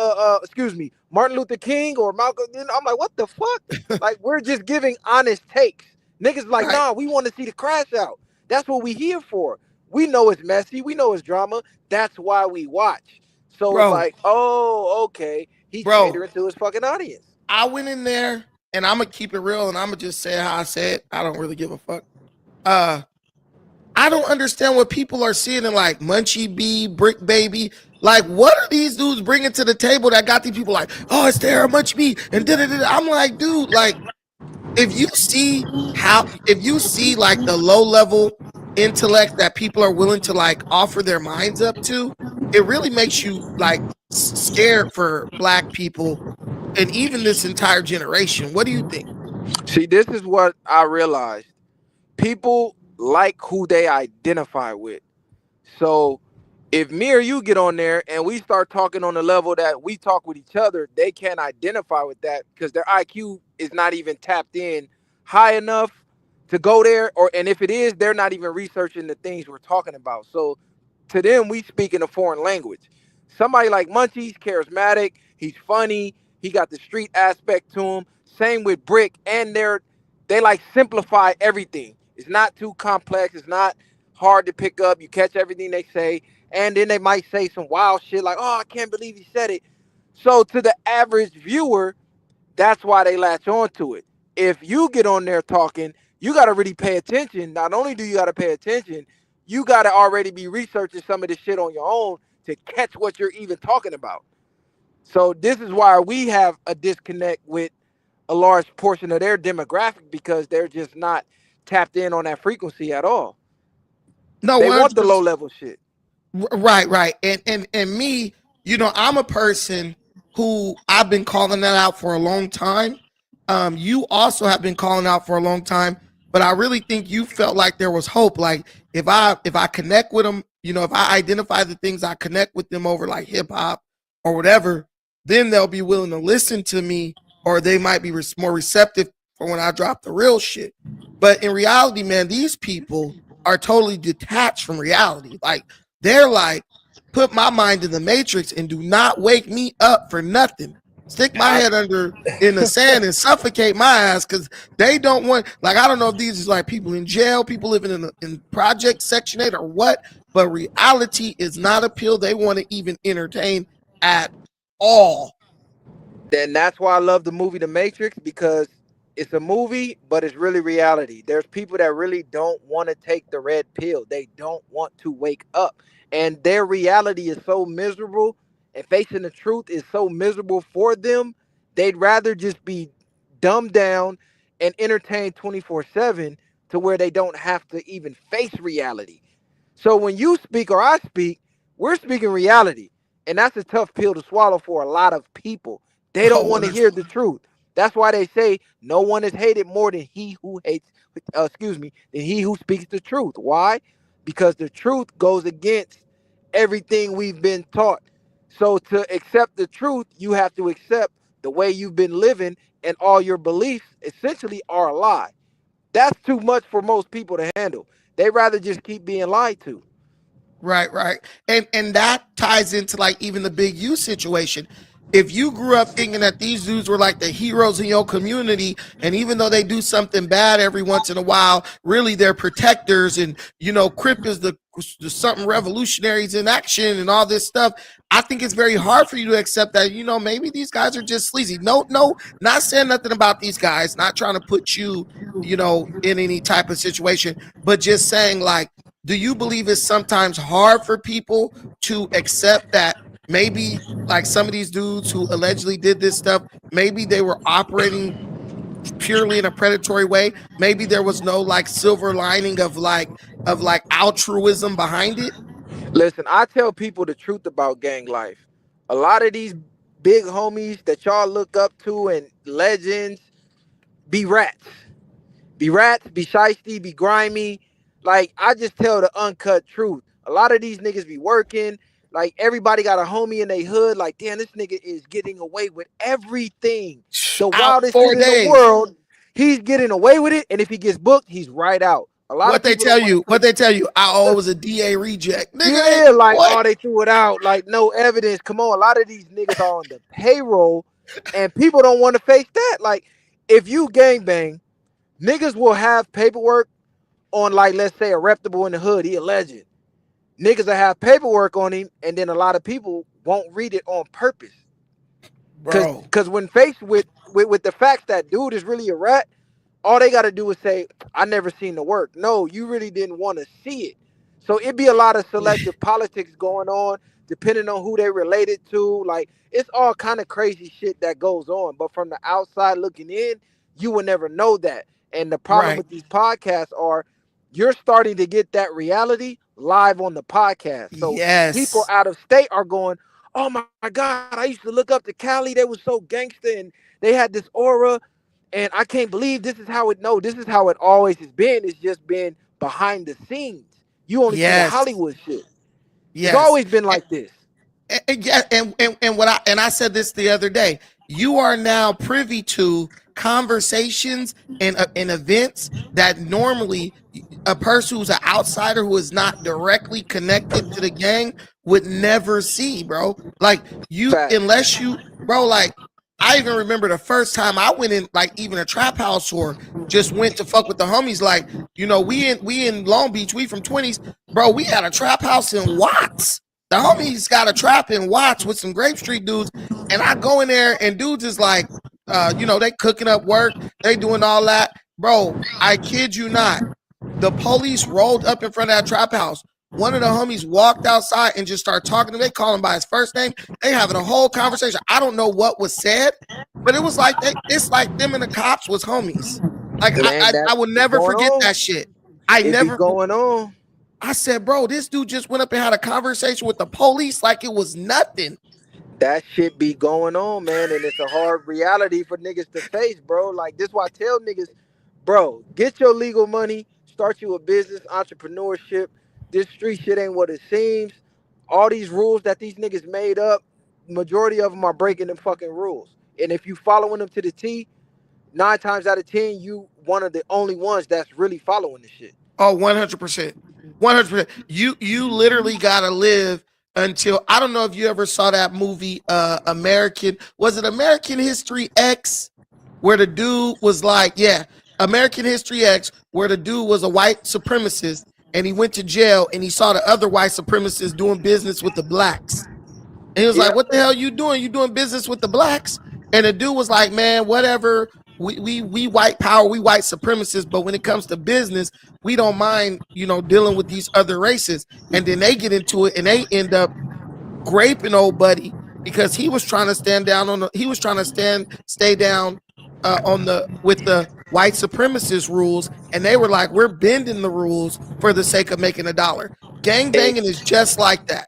excuse me, Martin Luther King or Malcolm? I'm like, what the fuck? Like, we're just giving honest takes. Niggas like, nah, we want to see the crash out. That's what we here for. We know it's messy. We know it's drama. That's why we watch. So it's like, oh, okay. He's catering to his fucking audience. I went in there and I'm gonna keep it real and I'm gonna just say how I said. I don't really give a fuck. I don't understand what people are seeing in like Munchie B, Brick Baby. Like, what are these dudes bringing to the table that got these people like, oh, it's there, Munchie B, and da-da-da-da. I'm like, dude, like, if you see like the low level intellect that people are willing to like offer their minds up to, it really makes you like scared for Black people and even this entire generation. What do you think? See, this is what I realized. People like who they identify with. So if me or you get on there and we start talking on the level that we talk with each other, they can't identify with that because their IQ is not even tapped in high enough to go there. And if it is, they're not even researching the things we're talking about. So to them, we speak in a foreign language. Somebody like Munchie's charismatic, he's funny, he got the street aspect to him. Same with Brick, and they like simplify everything. It's not too complex, it's not hard to pick up. You catch everything they say, and then they might say some wild shit like, "Oh, I can't believe he said it." So to the average viewer, that's why they latch on to it. If you get on there talking, you got to really pay attention. Not only do you got to pay attention, you got to already be researching some of this shit on your own to catch what you're even talking about. So this is why we have a disconnect with a large portion of their demographic because they're just not tapped in on that frequency at all. No, They want the 100%. low level shit. Right. And me, you know, I'm a person who I've been calling that out for a long time. You also have been calling out for a long time, but I really think you felt like there was hope. Like if I connect with them, you know, if I identify the things I connect with them over like hip hop or whatever, then they'll be willing to listen to me, or they might be more receptive for when I drop the real shit. But in reality, man, these people are totally detached from reality. Like they're like, put my mind in the matrix and do not wake me up for nothing. Stick my head under in the sand and suffocate my ass because they don't want, like, I don't know if these is like people in jail, people living in Project Section 8 or what, but reality is not a pill they want to even entertain at all. Then that's why I love the movie The Matrix, because it's a movie, but it's really reality. There's people that really don't want to take the red pill. They don't want to wake up. And their reality is so miserable, and facing the truth is so miserable for them, they'd rather just be dumbed down and entertained 24/7 to where they don't have to even face reality. So when you speak or I speak, we're speaking reality. And that's a tough pill to swallow for a lot of people. They don't want to hear the truth. That's why they say no one is hated more than he who hates, than he who speaks the truth. Why? Because the truth goes against everything we've been taught. So to accept the truth, you have to accept the way you've been living, and all your beliefs essentially are a lie. That's too much for most people to handle. They rather just keep being lied to. Right. And that ties into like even the Big U situation. If you grew up thinking that these dudes were like the heroes in your community, and even though they do something bad every once in a while, really they're protectors, and you know, CRIP is the something revolutionaries in action and all this stuff. I think it's very hard for you to accept that, you know, maybe these guys are just sleazy. No, not saying nothing about these guys, not trying to put you, you know, in any type of situation, but just saying like, do you believe it's sometimes hard for people to accept that maybe like some of these dudes who allegedly did this stuff, maybe they were operating purely in a predatory way? Maybe there was no like silver lining of like altruism behind it. Listen, I tell people the truth about gang life. A lot of these big homies that y'all look up to and legends be rats. Be rats, be shiesty, be grimy. Like, I just tell the uncut truth. A lot of these niggas be working. Like, everybody got a homie in their hood. Like, damn, this nigga is getting away with everything. The Out wildest 4 shit in days. the world. He's getting away with it. And if he gets booked, he's right out. A lot What of they people tell don't you? wanna- What they tell you? I was a DA reject. Nigga, Yeah, like, what? oh, they threw it out. Like, no evidence. Come on. A lot of these niggas are on the payroll, and people don't want to face that. Like, if you gangbang, niggas will have paperwork on, like, let's say a reputable in the hood. He a legend. Niggas will have paperwork on him, and then a lot of people won't read it on purpose. Bro. Because when faced with the facts that dude is really a rat, all they got to do is say, I never seen the work. No, you really didn't want to see it. So it'd be a lot of selective politics going on, depending on who they related to. Like, it's all kind of crazy shit that goes on. But from the outside looking in, you will never know that. And the problem Right. with these podcasts are you're starting to get that reality live on the podcast. So people Yes. out of state are going, oh my God, I used to look up to Cali. They was so gangster and they had this aura. And I can't believe this is how this is how it always has been. It's just been behind the scenes. You only see the Yes. Hollywood shit. Yes. It's always been like this. And I said this the other day. You are now privy to conversations and events that normally a person who's an outsider who is not directly connected to the gang would never see, bro. Like unless you, bro, like I even remember the first time I went in, like even a trap house or just went to fuck with the homies. Like, we in Long Beach, we from 20s, bro. We had a trap house in Watts. The homies got a trap in Watts with some Grape Street dudes, and I go in there and dudes is like, they cooking up work, they doing all that, bro. I kid you not. The police rolled up in front of that trap house. One of the homies walked outside and just started talking to him. They call him by his first name. They having a whole conversation. I don't know what was said, but it was like it's like them and the cops was homies. Like I will never forget that shit. Going on. I said, bro, this dude just went up and had a conversation with the police like it was nothing. That shit be going on, man, and it's a hard reality for niggas to face, bro. Like, this why I tell niggas, bro, get your legal money, start you a business, entrepreneurship. This street shit ain't what it seems. All these rules that these niggas made up, majority of them are breaking them fucking rules. And if you following them to the T, 9 times out of 10, you one of the only ones that's really following the shit. Oh, 100%. 100%. You literally gotta live until, I don't know if you ever saw that movie, American History X, where the dude was like, American History X, where the dude was a white supremacist and he went to jail and he saw the other white supremacists doing business with the blacks. And he was like, what the hell you doing? You doing business with the blacks? And the dude was like, man, whatever. We white power, we white supremacists, but when it comes to business, we don't mind, dealing with these other races. And then they get into it and they end up graping old buddy because he was trying to stay down with the white supremacist rules, and they were like, we're bending the rules for the sake of making a dollar. Gang banging is just like that.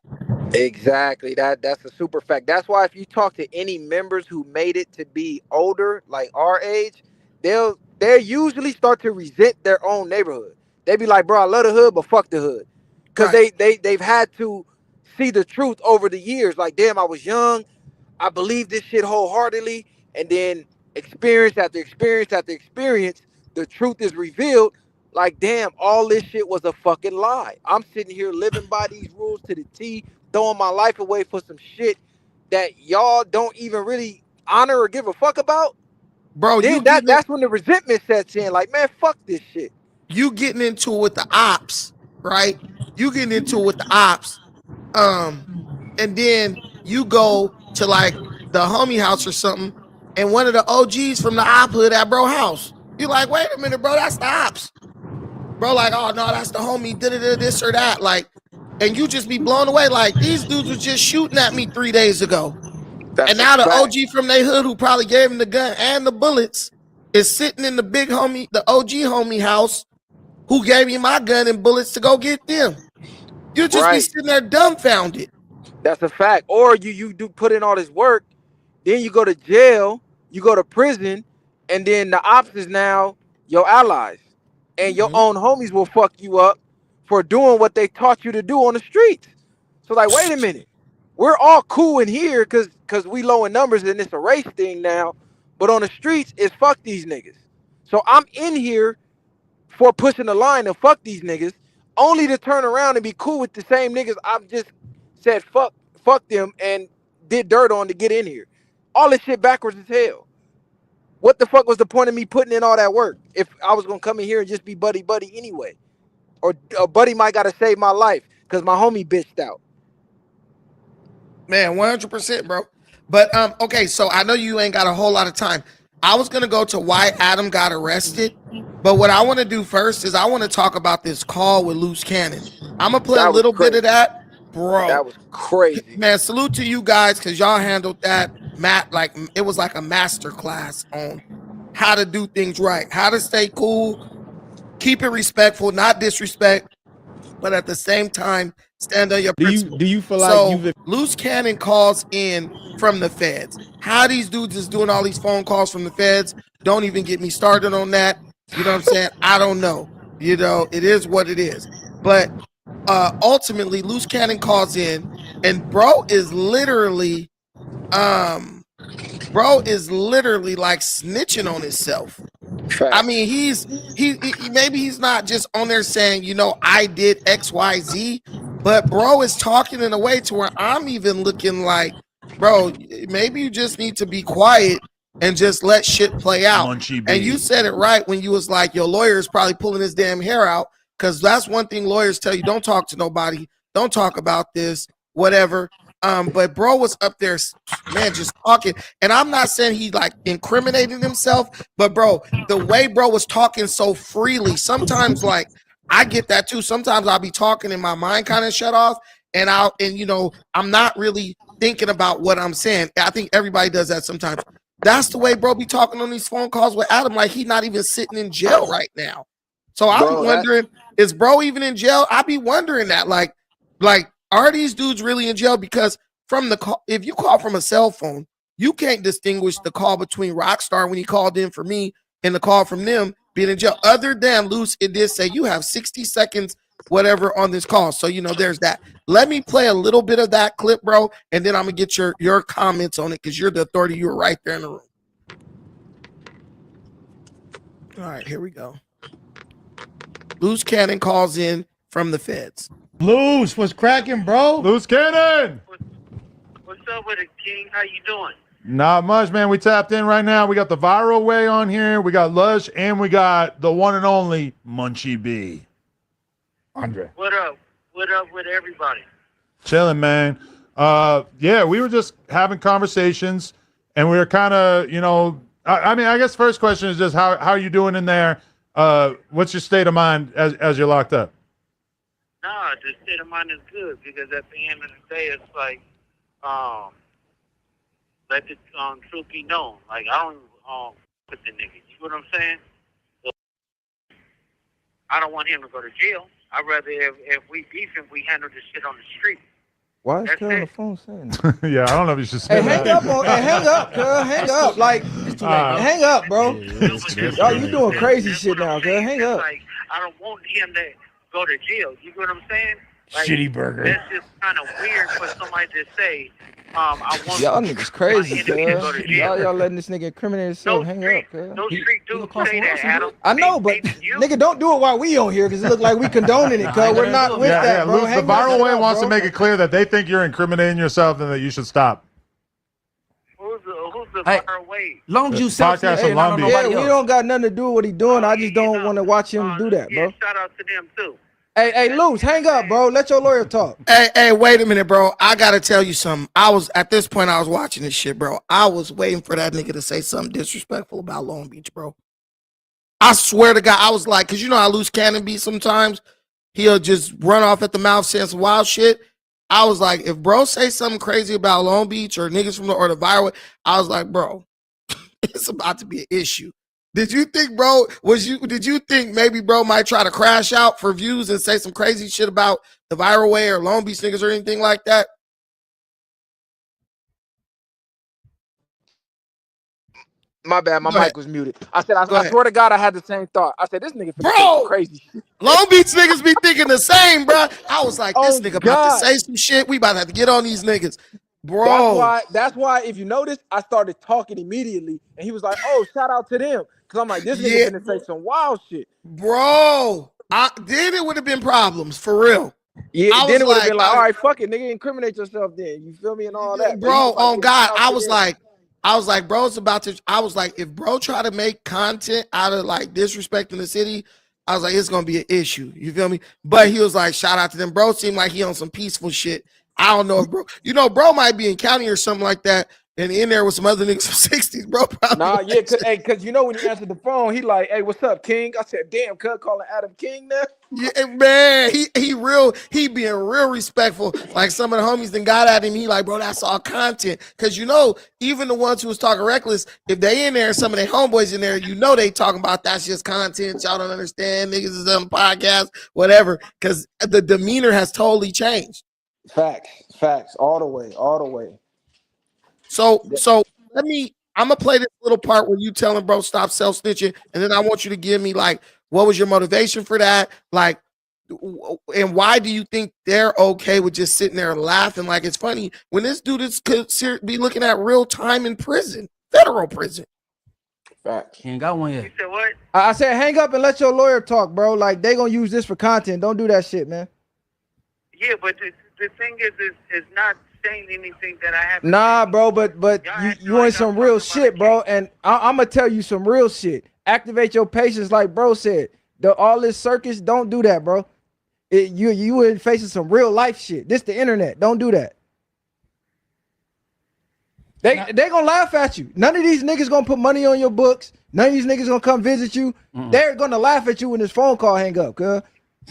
Exactly. That's a super fact. That's why if you talk to any members who made it to be older, like our age, they'll usually start to resent their own neighborhood. They be like, bro, I love the hood, but fuck the hood. Because they've had to see the truth over the years. Like, damn, I was young. I believed this shit wholeheartedly. And then experience after experience after experience, the truth is revealed. Like, damn, all this shit was a fucking lie. I'm sitting here living by these rules to the T, throwing my life away for some shit that y'all don't even really honor or give a fuck about. Bro, then that's when the resentment sets in. Like, man, fuck this shit. You getting into it with the ops, right? You getting into it with the ops. And then you go to like the homie house or something, and one of the OGs from the op hood at bro house. You're like, wait a minute, bro, that's the ops. Bro, like, oh no, that's the homie, this or that. Like, and you just be blown away. Like, these dudes were just shooting at me 3 days ago. And now the OG from their hood who probably gave him the gun and the bullets is sitting in the big homie, the OG homie house who gave me my gun and bullets to go get them. You just be sitting there dumbfounded. That's a fact. Or you do put in all this work, then you go to jail, you go to prison, and then the ops is now your allies. And your own homies will fuck you up for doing what they taught you to do on the streets. So like, wait a minute. We're all cool in here because we low in numbers and it's a race thing now. But on the streets, it's fuck these niggas. So I'm in here for pushing the line and fuck these niggas, only to turn around and be cool with the same niggas I've just said fuck them and did dirt on to get in here. All this shit backwards as hell. What the fuck was the point of me putting in all that work if I was gonna come in here and just be buddy anyway? Or a buddy might gotta save my life because my homie bitched out. Man, 100%, bro. But okay, so I know you ain't got a whole lot of time. I was gonna go to why Adam got arrested, but what I want to do first is I want to talk about this call with Loose Cannon. I'm gonna play a little bit of that, bro. That was crazy, man. Salute to you guys because y'all handled that, Matt. Like it was like a master class on how to do things right, how to stay cool, keep it respectful, not disrespect, but at the same time, stand on your principles. Do you feel like so Loose Cannon calls in from the feds? How these dudes is doing all these phone calls from the feds? Don't even get me started on that. You know what I'm saying? I don't know. You know, it is what it is. But ultimately, Loose Cannon calls in, and bro is literally like snitching on himself. I mean, he maybe he's not just on there saying, you know, I did XYZ, but bro is talking in a way to where I'm even looking like, bro, maybe you just need to be quiet and just let shit play out. And you said it right when you was like, your lawyer is probably pulling his damn hair out, because that's one thing lawyers tell you: don't talk to nobody, don't talk about this, whatever. But bro was up there, man, just talking. And I'm not saying he like incriminated himself, but bro, the way bro was talking so freely, sometimes like I get that too. Sometimes I'll be talking and my mind kind of shut off, and you know, I'm not really thinking about what I'm saying. I think everybody does that sometimes. That's the way bro be talking on these phone calls with Adam, like he's not even sitting in jail right now. So I'm wondering, is bro even in jail? I be wondering that, like, are these dudes really in jail? Because from the call, if you call from a cell phone, you can't distinguish the call between Rockstar when he called in for me and the call from them being in jail. Other than Luce, it did say you have 60 seconds, whatever, on this call. So, you know, there's that. Let me play a little bit of that clip, bro, and then I'm gonna get your comments on it, because you're the authority. You were right there in the room. All right, here we go. Loose Cannon calls in from the feds. Loose, what's cracking, bro? Loose Cannon. What's up with it, King? How you doing? Not much, man. We tapped in right now. We got the Viral Way on here. We got Lush, and we got the one and only Munchie B. Andre. What up? What up with everybody? Chilling, man. Yeah, we were just having conversations, and we were kind of, you know, I mean, I guess first question is just how are you doing in there? What's your state of mind as you're locked up? Nah, the state of mind is good, because at the end of the day, it's like, let the truth be known. Like, I don't put the nigga. You know what I'm saying? So, I don't want him to go to jail. I'd rather if we beef him, we handle this shit on the street. Why is Cuz on the phone saying that? Yeah, I don't know if you should say Hey, hang up, Cuz. Hang up. Like, hang up, bro. Y'all, you doing crazy shit now, Cuz. Hang up. Like, I don't want him to go to jail. You know what I'm saying? Like, Shitty burger. That's just kind of weird for somebody to say, I want Y'all niggas crazy, my enemy to go to Cuz. jail. Y'all letting this nigga incriminate himself. No Hang street, up, Cuz. no street dudes say that, Adam. I know, but nigga, don't do it while we on here, because it look like we condoning it, cuz. We're not with that, bro. Luce, the Viral Way wants to make it clear that they think you're incriminating yourself and that you should stop. Who's the Viral Way? Long as you Podcast self-centered, in Long Beach. Yeah, we don't got nothing to do with what he doing. I just don't want to watch him do that, bro. Shout out to them, too. Hey, Luce, hang up, bro. Let your lawyer talk. Hey, wait a minute, bro. I gotta tell you something. I was watching this shit, bro. I was waiting for that nigga to say something disrespectful about Long Beach, bro. I swear to God, I was like, because you know how Loose Cannon be sometimes. He'll just run off at the mouth saying some wild shit. I was like, if bro say something crazy about Long Beach or niggas from the Viral Way, I was like, bro, it's about to be an issue. Did you think, bro, did you think maybe bro might try to crash out for views and say some crazy shit about the Viral Way or Long Beach niggas or anything like that? My bad, my mic was muted. I said, I swear to God, I had the same thought. I said, this nigga finna say some crazy shit. Long Beach niggas be thinking the same, bro. I was like, this nigga about to say some shit. We about to have to get on these niggas. Bro. That's why, if you notice, I started talking immediately, and he was like, oh, shout out to them. Because I'm like, this nigga finna say some wild shit. Bro. Then it would have been problems, for real. Yeah, then it would have been like, all right, fuck it, nigga, incriminate yourself then. You feel me and all that. Bro, on God, I was like, bro's about to, I was like, if bro try to make content out of like disrespecting the city, I was like, it's gonna be an issue. You feel me? But he was like, shout out to them. Bro seemed like he on some peaceful shit. I don't know if bro, you know, bro might be in county or something like that. and in there with some other niggas from 60s, bro. Nah, yeah, cause you know when you answered the phone, he like, hey, what's up, King? I said, damn, cuz calling Adam King now. Yeah, man, he being real respectful. Like some of the homies then got at him. He like, bro, that's all content. Cause you know, even the ones who was talking reckless, if they in there, some of their homeboys in there, you know they talking about that's just content. Y'all don't understand. Niggas is on the podcast, whatever. Cause the demeanor has totally changed. Facts, all the way. So I'm gonna play this little part where you telling bro stop self snitching, and then I want you to give me like what was your motivation for that, like, and why do you think they're okay with just sitting there laughing like it's funny when this dude is could be looking at real time in prison, federal prison. Facts. He ain't got one You yet. said what? I said, hang up and let your lawyer talk, bro. Like they gonna use this for content. Don't do that shit, man. Yeah, but the thing is not saying anything that I haven't. Nah, bro, but you want some real shit, bro. And I'm gonna tell you some real shit. Activate your patience, like bro said. All this circus, don't do that, bro. You in facing some real life shit. This the internet. Don't do that. They gonna laugh at you. None of these niggas gonna put money on your books. None of these niggas gonna come visit you. They're gonna laugh at you when this phone call hang up, cuz.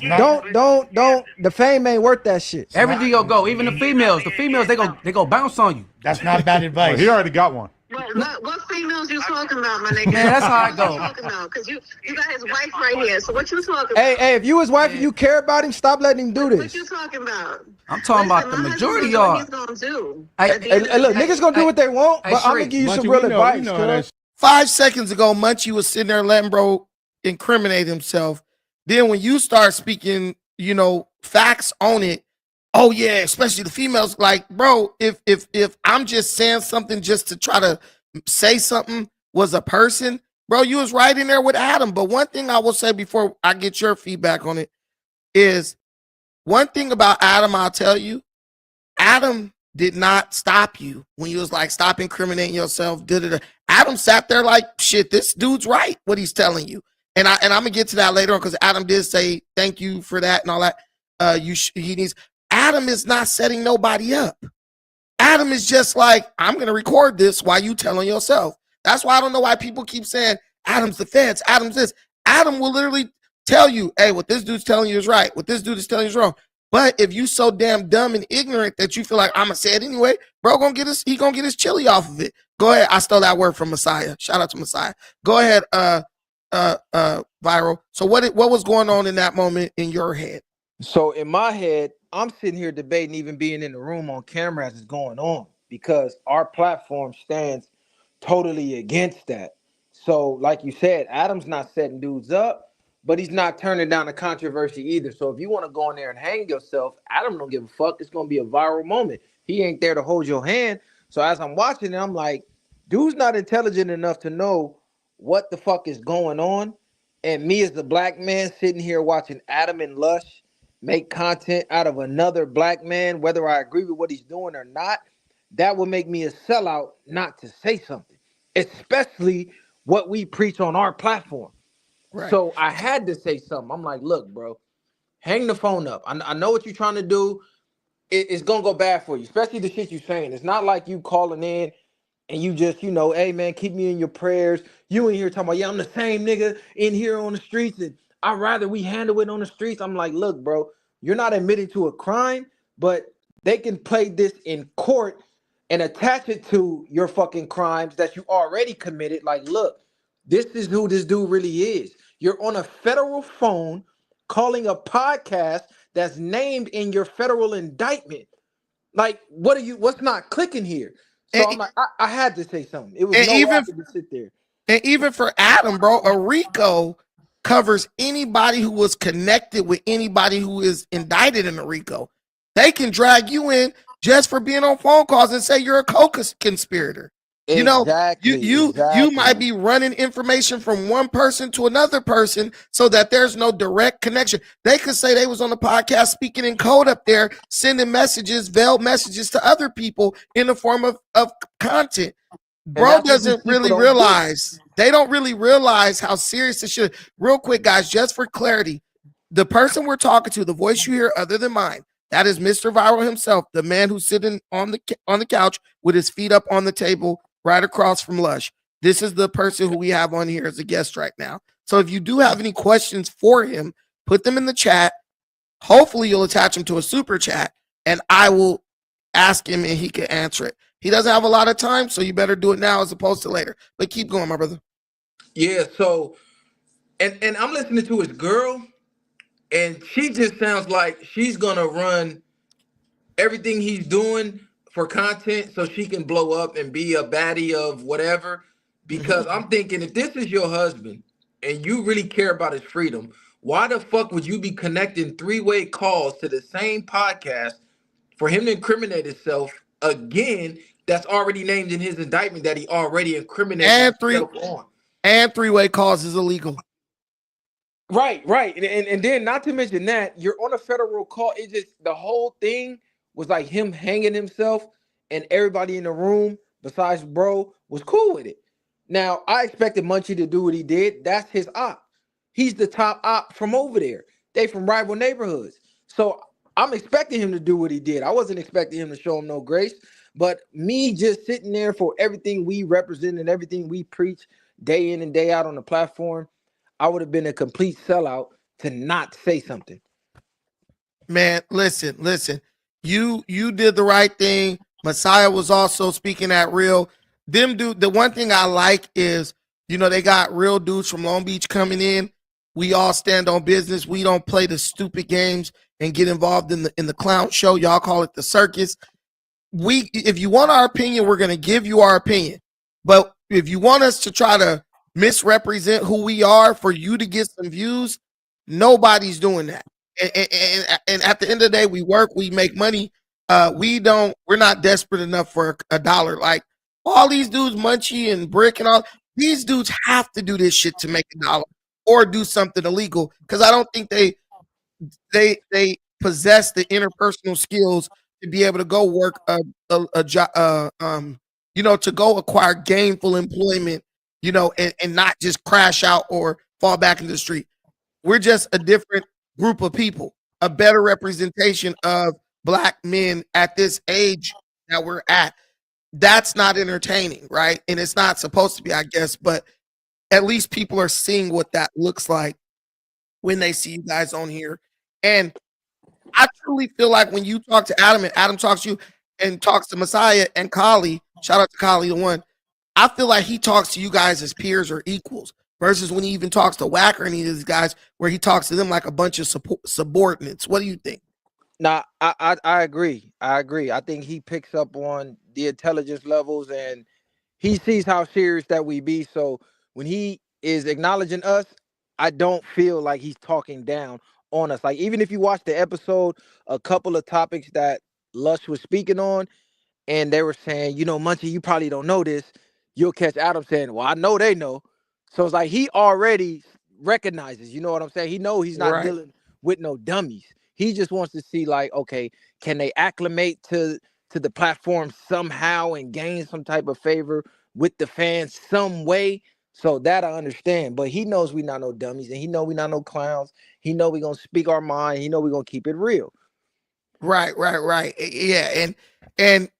Don't. The fame ain't worth that shit. Everything you'll go. Even the females they go bounce on you. That's not bad advice. Well, he already got one. What females you talking about, my nigga? Man, that's how I go. Because you got his wife right here. So what you talking about? Hey, if you his wife and you care about him, stop letting him do this. What you talking about? I'm talking about the majority of y'all. He's gonna do. Hey, look, niggas gonna do what they want, but I'm gonna give you some real advice, cuz. 5 seconds ago, Munchie was sitting there letting bro incriminate himself. Then when you start speaking, you know, facts on it, oh yeah, especially the females, like, bro, if I'm just saying something just to try to say something was a person, bro, you was right in there with Adam. But one thing I will say before I get your feedback on it is one thing about Adam, I'll tell you, Adam did not stop you when you was like, stop incriminating yourself. Adam sat there like, shit, this dude's right, what he's telling you. And I'm gonna get to that later on because Adam did say thank you for that and all that. Adam is not setting nobody up. Adam is just like, I'm gonna record this while you telling yourself. That's why I don't know why people keep saying Adam's the feds, Adam's this. Adam will literally tell you, hey, what this dude's telling you is right, what this dude is telling you is wrong. But if you so damn dumb and ignorant that you feel like I'm gonna say it anyway, bro, he gonna get his chili off of it. Go ahead. I stole that word from Messiah. Shout out to Messiah. Go ahead, Viral. So what was going on in that moment in your head? So in my head, I'm sitting here debating even being in the room on camera as it's going on because our platform stands totally against that. So like you said, Adam's not setting dudes up, but he's not turning down the controversy either. So if you want to go in there and hang yourself, Adam don't give a fuck. It's going to be a viral moment. He ain't there to hold your hand. So as I'm watching it, I'm like, dude's not intelligent enough to know what the fuck is going on. And me as the black man sitting here watching Adam and Lush make content out of another black man, whether I agree with what he's doing or not, that would make me a sellout not to say something, especially what we preach on our platform. Right. So I had to say something. I'm like, look, bro, hang the phone up. I know what you're trying to do. It's going to go bad for you, especially the shit you're saying. It's not like you calling in and you just, hey, man, keep me in your prayers. You in here talking about, yeah, I'm the same nigga in here on the streets, and I'd rather we handle it on the streets. I'm like, look, bro, you're not admitting to a crime, but they can play this in court and attach it to your fucking crimes that you already committed. Like, look, this is who this dude really is. You're on a federal phone calling a podcast that's named in your federal indictment. Like, what's not clicking here? So I'm like, I had to say something. It was to sit there. And even for Adam, bro, a RICO covers anybody who was connected with anybody who is indicted in a RICO. They can drag you in just for being on phone calls and say you're a co-conspirator. Exactly, you might be running information from one person to another person so that there's no direct connection. They could say they was on the podcast speaking in code up there, sending messages, veiled messages to other people in the form of content. Bro doesn't really realize. They don't really realize how serious this shit is. Real quick, guys, just for clarity, the person we're talking to, the voice you hear other than mine, That is Mr. Viral himself, the man who's sitting on the couch with his feet up on the table right across from Lush. This is the person who we have on here as a guest right now. So if you do have any questions for him, put them in the chat. Hopefully you'll attach them to a super chat and I will ask him and he can answer it. He doesn't have a lot of time, so you better do it now as opposed to later. But keep going, my brother. Yeah, so and I'm listening to his girl, and she just sounds like she's gonna run everything he's doing for content so she can blow up and be a baddie of whatever. Because I'm thinking, if this is your husband and you really care about his freedom, why the fuck would you be connecting three-way calls to the same podcast for him to incriminate himself again? That's already named in his indictment that he already incriminated himself on. And three-way calls is illegal. Right. And then not to mention that you're on a federal call. It just, the whole thing was like him hanging himself and everybody in the room besides bro was cool with it. Now, I expected Munchie to do what he did. That's his op. He's the top op from over there. They from rival neighborhoods. So I'm expecting him to do what he did. I wasn't expecting him to show him no grace. But me just sitting there for everything we represent and everything we preach day in and day out on the platform, I would have been a complete sellout to not say something. Man, listen. You did the right thing. Messiah was also speaking at real. The one thing I like is, they got real dudes from Long Beach coming in. We all stand on business. We don't play the stupid games and get involved in the clown show. Y'all call it the circus. If you want our opinion, we're going to give you our opinion. But if you want us to try to misrepresent who we are for you to get some views, nobody's doing that. And at the end of the day, we work, we make money. We're not desperate enough for a dollar. Like all these dudes, Munchie and Brick and all, these dudes have to do this shit to make a dollar or do something illegal. Because I don't think they possess the interpersonal skills to be able to go work a job, to go acquire gainful employment, and not just crash out or fall back into the street. We're just a different group of people, a better representation of Black men at this age that we're at. That's not entertaining, right? And it's not supposed to be, I guess, but at least people are seeing what that looks like when they see you guys on here. And I truly feel like when you talk to Adam and Adam talks to you and talks to Messiah and Kali, shout out to Kali, the one, I feel like he talks to you guys as peers or equals versus when he even talks to Wack or any of these guys where he talks to them like a bunch of subordinates. What do you think? Nah, I agree. I think he picks up on the intelligence levels and he sees how serious that we be. So when he is acknowledging us, I don't feel like he's talking down on us. Like even if you watch the episode, a couple of topics that Lush was speaking on, and they were saying, Munchie, you probably don't know this. You'll catch Adam saying, well, I know they know. So it's like he already recognizes, you know what I'm saying? He knows he's not dealing with no dummies. He just wants to see like, okay, can they acclimate to the platform somehow and gain some type of favor with the fans some way? So that I understand. But he knows we not no dummies and he know we not no clowns. He know we gonna speak our mind. He know we gonna keep it real. Right. Yeah. And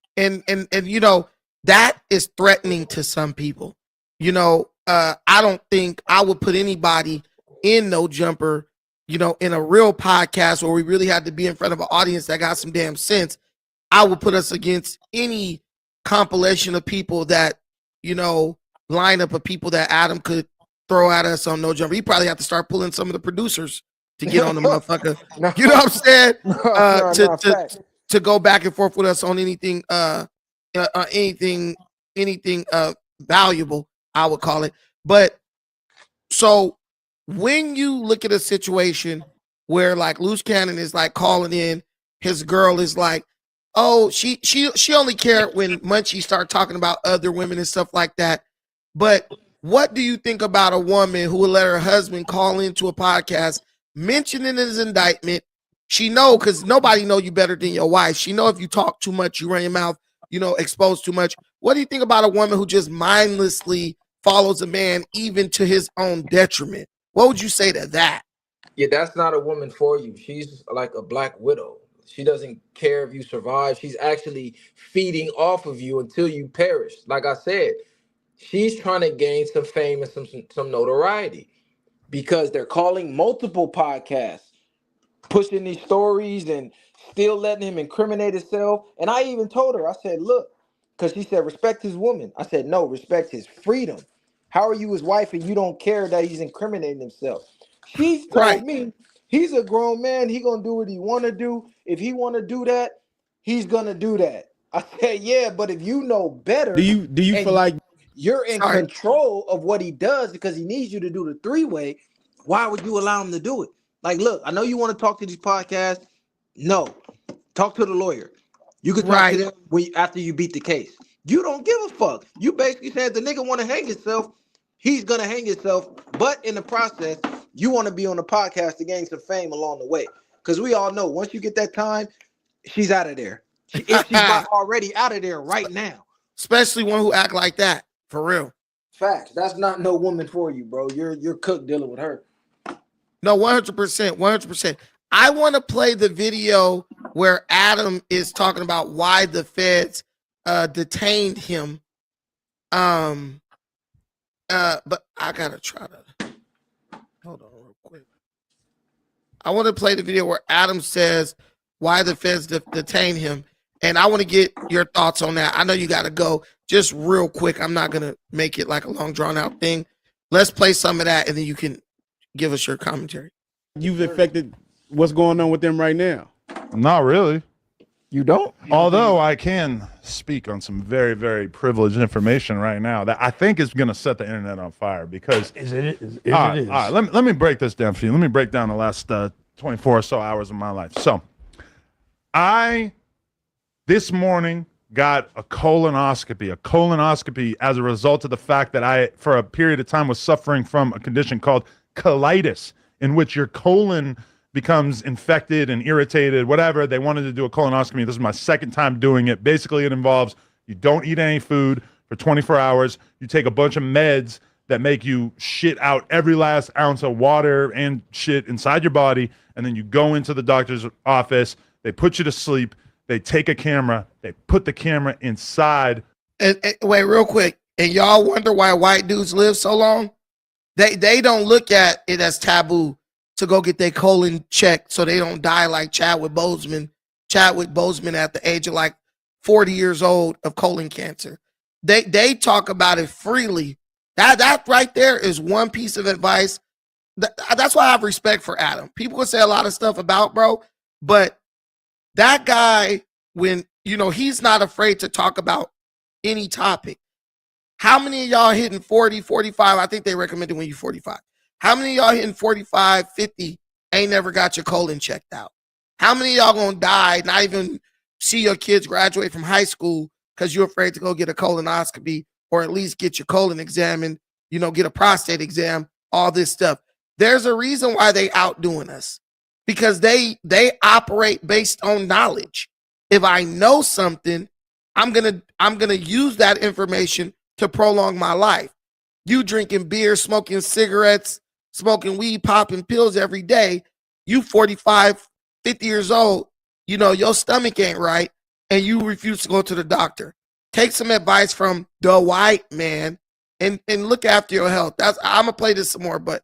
that is threatening to some people. I don't think I would put anybody in No Jumper, in a real podcast where we really had to be in front of an audience that got some damn sense. I would put us against any compilation of people that, lineup of people that Adam could throw at us on No Jumper. He probably have to start pulling some of the producers to get on the motherfucker. You know what I'm saying? To go back and forth with us on anything valuable, I would call it. But so when you look at a situation where like Loose Cannon is like calling in, his girl is like, oh, she only cared when Munchie started talking about other women and stuff like that. But what do you think about a woman who would let her husband call into a podcast, mentioning his indictment? She know, because nobody know you better than your wife. She know if you talk too much, you run your mouth, expose too much. What do you think about a woman who just mindlessly follows a man even to his own detriment? What would you say to that? Yeah, that's not a woman for you. She's like a black widow. She doesn't care if you survive. She's actually feeding off of you until you perish. Like I said, she's trying to gain some fame and some notoriety because they're calling multiple podcasts, pushing these stories and still letting him incriminate himself. And I even told her, I said, look, because she said, respect his woman. I said, no, respect his freedom. How are you his wife and you don't care that he's incriminating himself? She's told me he's a grown man. He gonna do what he want to do. If he want to do that, he's gonna do that. I said, yeah, but if you know better, Do you feel like you're in control of what he does because he needs you to do the three-way, why would you allow him to do it? Like, look, I know you want to talk to these podcasts. No, talk to the lawyer. You can talk to them after you beat the case. You don't give a fuck. You basically said the nigga want to hang himself. He's going to hang himself. But in the process, you want to be on the podcast to gain some fame along the way. Because we all know once you get that time, she's out of there. If she's not already out of there right now. Especially one who act like that. For real. Facts. That's not no woman for you, bro. You're cooked dealing with her. No, 100%. 100%. I want to play the video where Adam is talking about why the feds detained him. But I gotta try to hold on real quick. I want to play the video where Adam says why the feds detained him, and I want to get your thoughts on that. I know you gotta go just real quick. I'm not gonna make it like a long drawn out thing. Let's play some of that, and then you can give us your commentary. You've affected what's going on with them right now? Not really. You don't? Although I can speak on some very, very privileged information right now that I think is going to set the internet on fire because it is. All right, let me break this down for you. Let me break down the last 24 or so hours of my life. So I, this morning, got a colonoscopy as a result of the fact that I, for a period of time, was suffering from a condition called colitis, in which your colon becomes infected and irritated, whatever. They wanted to do a colonoscopy. This is my second time doing it. Basically, it involves you don't eat any food for 24 hours. You take a bunch of meds that make you shit out every last ounce of water and shit inside your body. And then you go into the doctor's office. They put you to sleep. They take a camera. They put the camera inside. And wait, real quick. And y'all wonder why white dudes live so long? They don't look at it as taboo to go get their colon checked so they don't die like Chadwick Boseman at the age of like 40 years old of colon cancer. They talk about it freely. That right there is one piece of advice. That's why I have respect for Adam. People can say a lot of stuff about bro, but that guy, when he's not afraid to talk about any topic. How many of y'all hitting 40, 45? I think they recommended when you're 45. How many of y'all hitting 45, 50 ain't never got your colon checked out? How many of y'all gonna die, not even see your kids graduate from high school because you're afraid to go get a colonoscopy or at least get your colon examined, get a prostate exam, all this stuff? There's a reason why they outdoing us, because they operate based on knowledge. If I know something, I'm gonna use that information to prolong my life. You drinking beer, smoking cigarettes, smoking weed, popping pills every day. You 45, 50 years old, your stomach ain't right, and you refuse to go to the doctor. Take some advice from the white man and look after your health. I'm gonna play this some more, but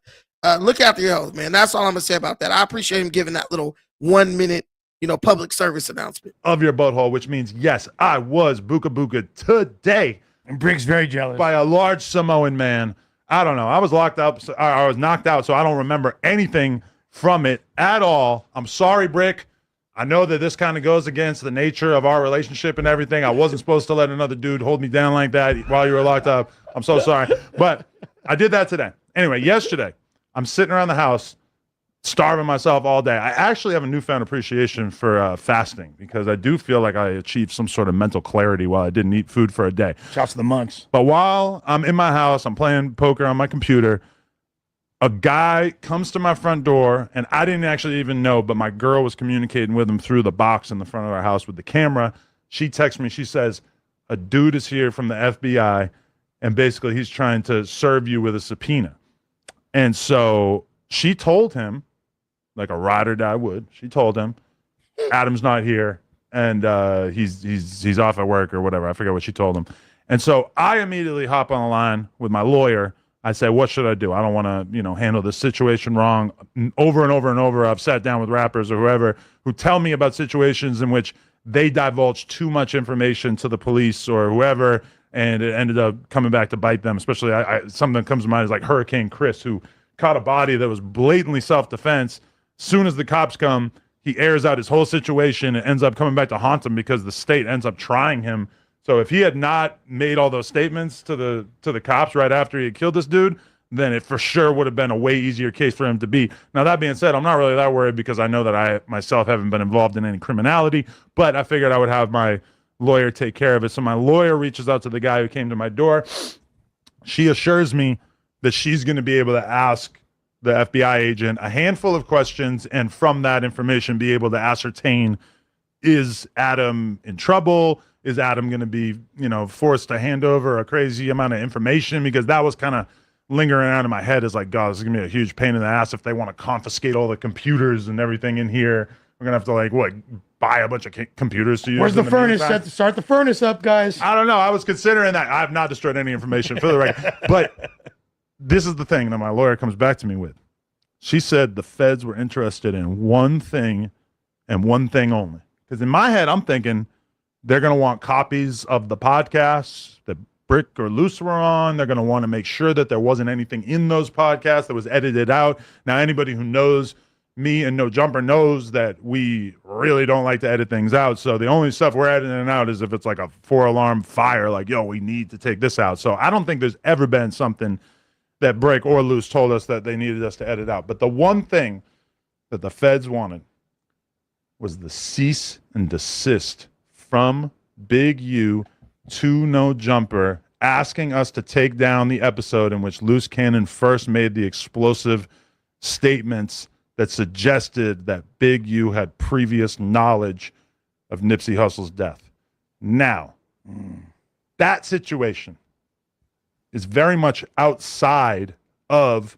look after your health, man. That's all I'm gonna say about that. I appreciate him giving that little 1 minute, public service announcement. Of your butthole, which means, yes, I was booka today. And Brick's very jealous. By a large Samoan man. I don't know. I was locked up. I was knocked out, so I don't remember anything from it at all. I'm sorry, Brick. I know that this kind of goes against the nature of our relationship and everything. I wasn't supposed to let another dude hold me down like that while you were locked up. I'm so sorry. But I did that today. Anyway, yesterday, I'm sitting around the house, starving myself all day. I actually have a newfound appreciation for fasting because I do feel like I achieved some sort of mental clarity while I didn't eat food for a day. Shouts to the monks. But while I'm in my house, I'm playing poker on my computer, a guy comes to my front door, and I didn't actually even know, but my girl was communicating with him through the box in the front of our house with the camera. She texts me. She says, a dude is here from the FBI, and basically he's trying to serve you with a subpoena. And so she told him, like a ride or die would, she told him, Adam's not here, and he's off at work or whatever. I forget what she told him. And so I immediately hop on the line with my lawyer. I say, what should I do? I don't want to, handle this situation wrong. Over and over and over, I've sat down with rappers or whoever who tell me about situations in which they divulge too much information to the police or whoever, and it ended up coming back to bite them. Especially, something that comes to mind is like Hurricane Chris, who caught a body that was blatantly self-defense. Soon as the cops come, he airs out his whole situation and ends up coming back to haunt him because the state ends up trying him. So if he had not made all those statements to the cops right after he had killed this dude, then it for sure would have been a way easier case for him to beat. Now, that being said, I'm not really that worried because I know that I myself haven't been involved in any criminality, but I figured I would have my lawyer take care of it. So my lawyer reaches out to the guy who came to my door. She assures me that she's going to be able to ask the FBI agent a handful of questions, and from that information be able to ascertain, is Adam in trouble? Is Adam going to be, forced to hand over a crazy amount of information? Because that was kind of lingering around in my head is like, God, this is going to be a huge pain in the ass if they want to confiscate all the computers and everything in here. We're going to have to buy a bunch of computers to use. Where's the furnace? Start the furnace up, guys. I don't know. I was considering that. I have not destroyed any information for the record. But this is the thing that my lawyer comes back to me with. She said the feds were interested in one thing and one thing only. Because in my head, I'm thinking they're going to want copies of the podcasts that Brick or Luce were on. They're going to want to make sure that there wasn't anything in those podcasts that was edited out. Now, anybody who knows me and No Jumper knows that we really don't like to edit things out. So the only stuff we're editing out is if it's like a 4-alarm fire, like, yo, we need to take this out. So I don't think there's ever been something that Brick or Luce told us that they needed us to edit out. But the one thing that the feds wanted was the cease and desist from Big U to No Jumper, asking us to take down the episode in which Luce Cannon first made the explosive statements that suggested that Big U had previous knowledge of Nipsey Hussle's death. Now, that situation is very much outside of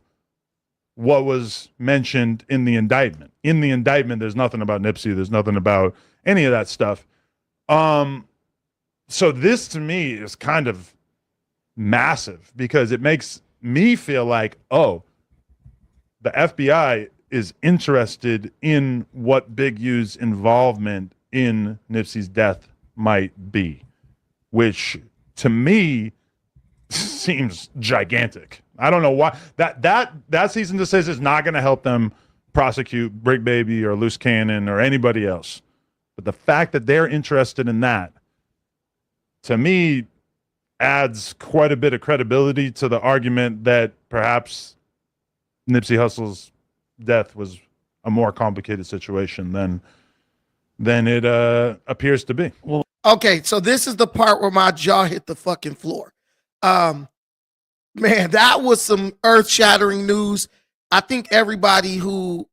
what was mentioned in the indictment. In the indictment, there's nothing about Nipsey. There's nothing about any of that stuff. So this to me is kind of massive because it makes me feel like, oh, the FBI is interested in what Big U's involvement in Nipsey's death might be, which to me seems gigantic. I don't know why that cease and desist is not going to help them prosecute Brick Baby or Luce Cannon or anybody else. But the fact that they're interested in that, to me, adds quite a bit of credibility to the argument that perhaps Nipsey Hussle's death was a more complicated situation than it appears to be. Okay, so this is the part where my jaw hit the fucking floor. Man, that was some earth-shattering news. I think everybody who,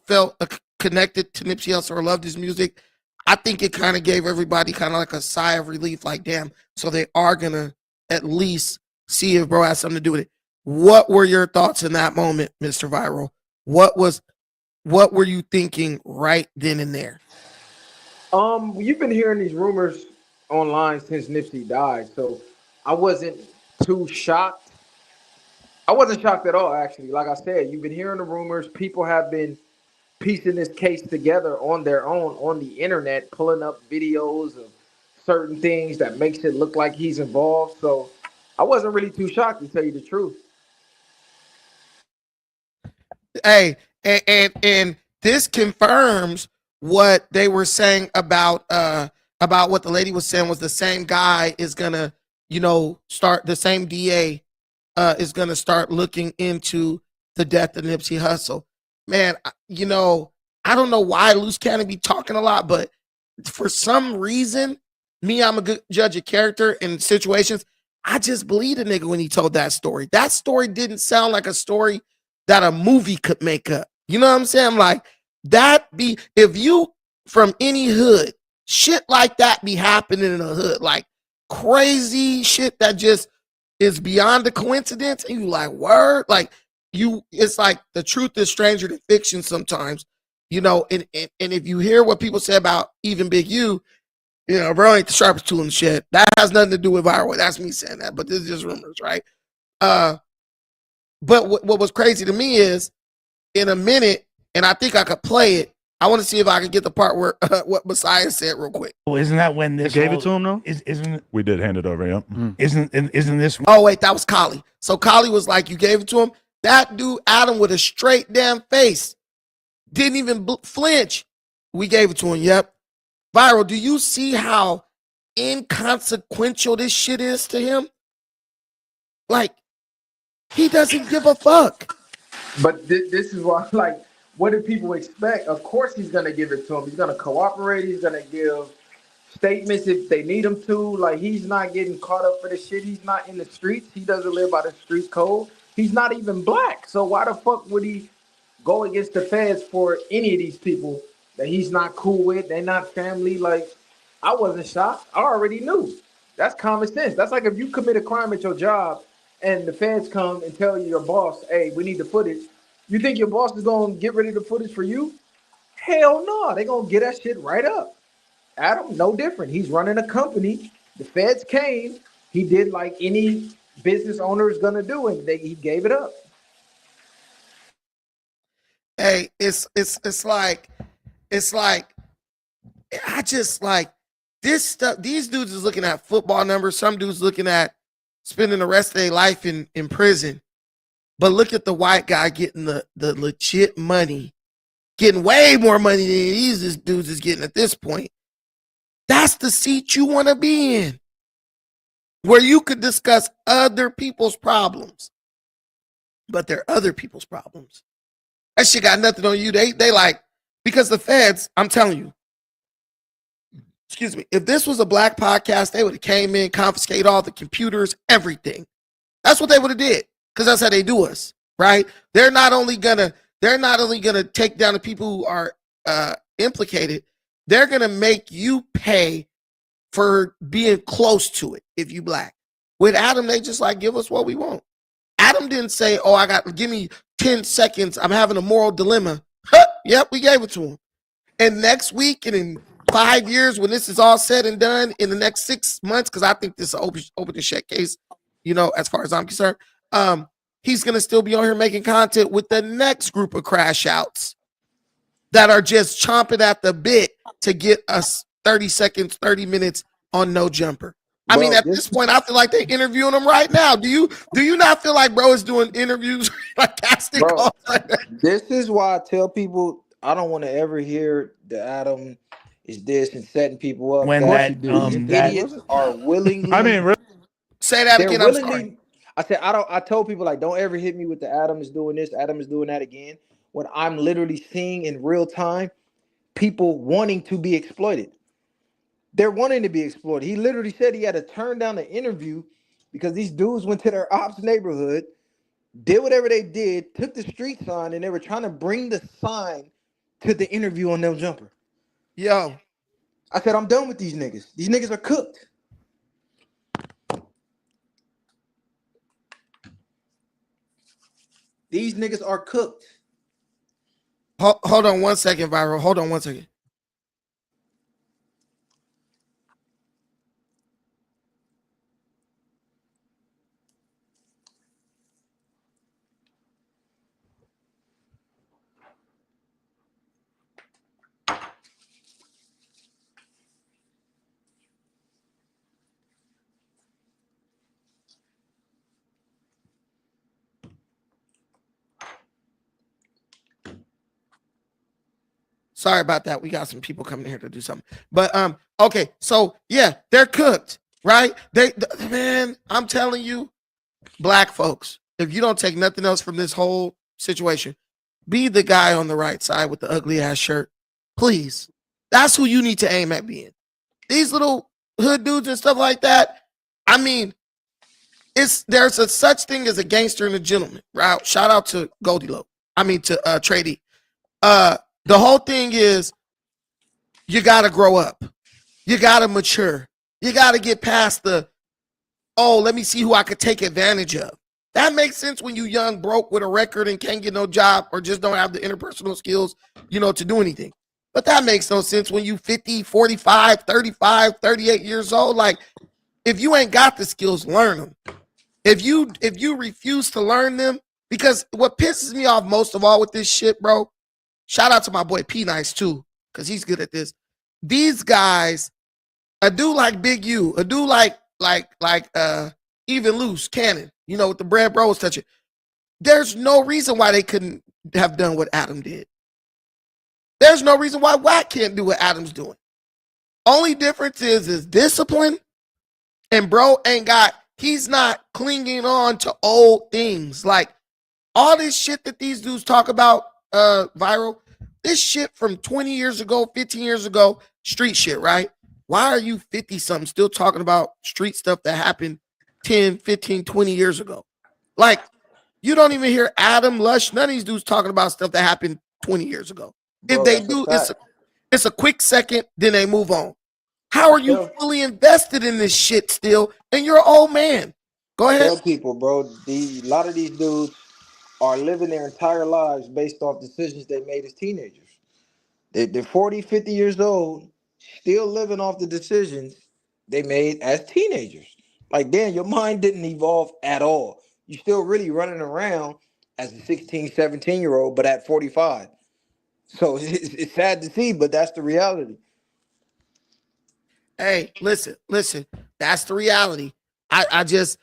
felt connected to Nipsey Hussle or loved his music, I think it kind of gave everybody kind of like a sigh of relief, like, damn, so they are going to at least see if bro has something to do with it. What were your thoughts in that moment, Mr. Viral? What were you thinking right then and there? You've been hearing these rumors online since Nipsey died, so I wasn't too shocked. I wasn't shocked at all, actually. Like I said, you've been hearing the rumors. People have been piecing this case together on their own on the internet, pulling up videos of certain things that makes it look like he's involved. So I wasn't really too shocked, to tell you the truth. Hey, and this confirms what they were saying about what the lady was saying was the same guy is gonna, start the same DA is gonna start looking into the death of Nipsey Hussle. Man, I don't know why Luce Cannon be talking a lot, but for some reason, I'm a good judge of character in situations. I just believed a nigga when he told that story. That story didn't sound like a story that a movie could make up. You know what I'm saying? Like, if you from any hood, shit like that be happening in a hood, like crazy shit that just is beyond a coincidence, and you like, word, like it's like the truth is stranger than fiction sometimes. You know, and if you hear what people say about even Big U, you know, bro ain't the sharpest tool in the shed. That has nothing to do with viral. That's me saying that, but this is just rumors, right? But what was crazy to me is in a minute, and I think I could play it. I want to see if I can get the part where what Messiah said real quick. Well, isn't that when this gave it to him though? Isn't we did hand it over? Yep. Isn't this? Oh wait, that was Collie. So Collie was like, "You gave it to him." That dude Adam with a straight damn face didn't even flinch. We gave it to him. Yep. Viral. Do you see how inconsequential this shit is to him? Like, he doesn't give a fuck. But this is why, like, what do people expect? Of course he's going to give it to him. He's going to cooperate. He's going to give statements if they need him to. Like, he's not getting caught up for the shit. He's not in the streets. He doesn't live by the street code. He's not even black. So why the fuck would he go against the feds for any of these people that he's not cool with? They're not family. Like, I wasn't shocked. I already knew. That's common sense. That's like if you commit a crime at your job and the feds come and tell your boss, hey, we need the footage. You think your boss is going to get rid of the footage for you? Hell no. They're going to get that shit right up. Adam, no different. He's running a company. The feds came. He did like any business owner is going to do, and he gave it up. Hey, it's like I just like this stuff. These dudes is looking at football numbers. Some dudes looking at spending the rest of their life in prison. But look at the white guy getting the legit money, getting way more money than these dudes is getting at this point. That's the seat you want to be in, where you could discuss other people's problems. But they're other people's problems. That shit got nothing on you. They like, because the feds, I'm telling you, excuse me, if this was a black podcast, they would have came in, confiscate all the computers, everything. That's what they would have did, because that's how they do us, right? They're not only gonna take down the people who are implicated, they're gonna make you pay for being close to it if you black. With Adam, they just like, give us what we want. Adam didn't say, oh, give me 10 seconds. I'm having a moral dilemma. Yep, we gave it to him. And next week and in 5 years, when this is all said and done, in the next 6 months, because I think this is an open and shut case, you know, as far as I'm concerned, he's going to still be on here making content with the next group of crash outs that are just chomping at the bit to get us 30 seconds, 30 minutes on No Jumper. I mean, at this point, I feel like they're interviewing him right now. Do you not feel like bro is doing interviews like casting calls? This is why I tell people I don't want to ever hear that Adam is this and setting people up. When idiots are willingly. I mean, say that again. I'm sorry. I told people like, don't ever hit me with the Adam is doing this, Adam is doing that again. When I'm literally seeing in real time people wanting to be exploited. They're wanting to be exploited. He literally said he had to turn down the interview because these dudes went to their ops neighborhood, did whatever they did, took the street sign, and they were trying to bring the sign to the interview on No Jumper. Yo. I said, I'm done with these niggas. These niggas are cooked. These niggas are cooked. Hold on 1 second, Viral. Hold on 1 second. Sorry about that. We got some people coming here to do something. But okay, so yeah, they're cooked, right? Man, I'm telling you, black folks, if you don't take nothing else from this whole situation, be the guy on the right side with the ugly ass shirt. Please. That's who you need to aim at being. These little hood dudes and stuff like that. I mean, there's a such thing as a gangster and a gentleman, right? Shout out to Goldie Low. I mean to Trady. The whole thing is you got to grow up. You got to mature. You got to get past let me see who I could take advantage of. That makes sense when you young, broke with a record and can't get no job or just don't have the interpersonal skills, to do anything. But that makes no sense when you 50, 45, 35, 38 years old. Like, if you ain't got the skills, learn them. If you refuse to learn them, because what pisses me off most of all with this shit, bro, shout out to my boy P Nice too, because he's good at this. These guys, a dude like Big U, a dude like even LUCE Cannon, with the Bread Bros touching. There's no reason why they couldn't have done what Adam did. There's no reason why Wack can't do what Adam's doing. Only difference is discipline, and bro he's not clinging on to old things. Like all this shit that these dudes talk about, viral, this shit from 20 years ago, 15 years ago, street shit, right? Why are you 50 something still talking about street stuff that happened 10, 15, 20 years ago? Like, you don't even hear Adam, Lush, none of these dudes talking about stuff that happened 20 years ago. Bro, if they do, it's a quick second, then they move on. How are you fully invested in this shit still? And you're an old man. Go ahead. Tell people, bro, a lot of these dudes are living their entire lives based off decisions they made as teenagers. They're 40, 50 years old, still living off the decisions they made as teenagers. Like, damn, your mind didn't evolve at all. You're still really running around as a 16, 17-year-old, but at 45. So it's sad to see, but that's the reality. Hey, listen. That's the reality. Honestly,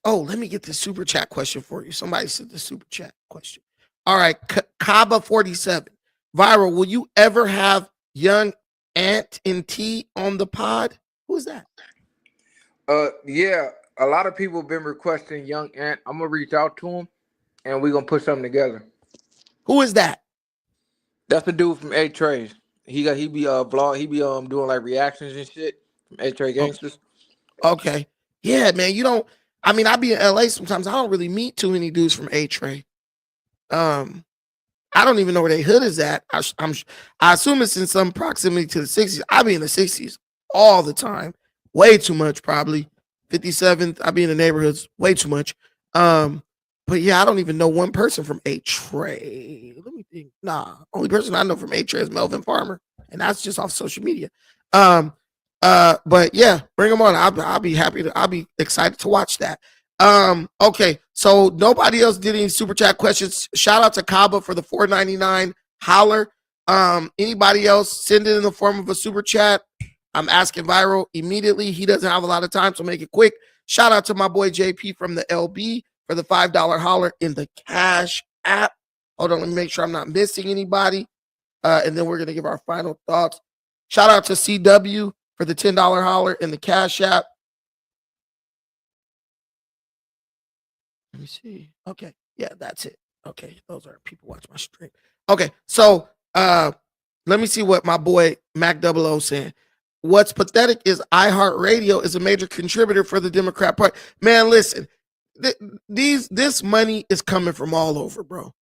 let me get the super chat question for you. Somebody said the super chat question. All right, Kaba 47. Viral, will you ever have young Ant and T on the pod? Who is that? Yeah, a lot of people have been requesting young Ant. I'm gonna reach out to him and we're gonna put something together. Who is that? That's the dude from A Trays. He be vlog. He be doing like reactions and shit from A Tray Gangsters. Okay, yeah, man. I be in LA sometimes. I don't really meet too many dudes from A Tray. I don't even know where their hood is at. I assume it's in some proximity to the 60s. I be in the 60s all the time, way too much probably. 57th, I be in the neighborhoods way too much. But yeah, I don't even know one person from A Tray. Let me think. Nah, only person I know from A Tray is Melvin Farmer, and that's just off social media. But yeah, bring them on. I'll be happy I'll be excited to watch that. Okay, so nobody else did any super chat questions. Shout out to Kaba for the $4.99 holler. Anybody else send it in the form of a super chat? I'm asking Viral immediately. He doesn't have a lot of time, so make it quick. Shout out to my boy JP from the LB for the $5 holler in the Cash app. Hold on, let me make sure I'm not missing anybody. And then we're gonna give our final thoughts. Shout out to CW for the $10 holler in the Cash app. Let me see. Okay. Yeah, that's it. Okay. Those are people watch my stream. Okay. So let me see what my boy Mac 00 saying. What's pathetic is iHeartRadio is a major contributor for the Democrat Party. Man, listen, this money is coming from all over, bro.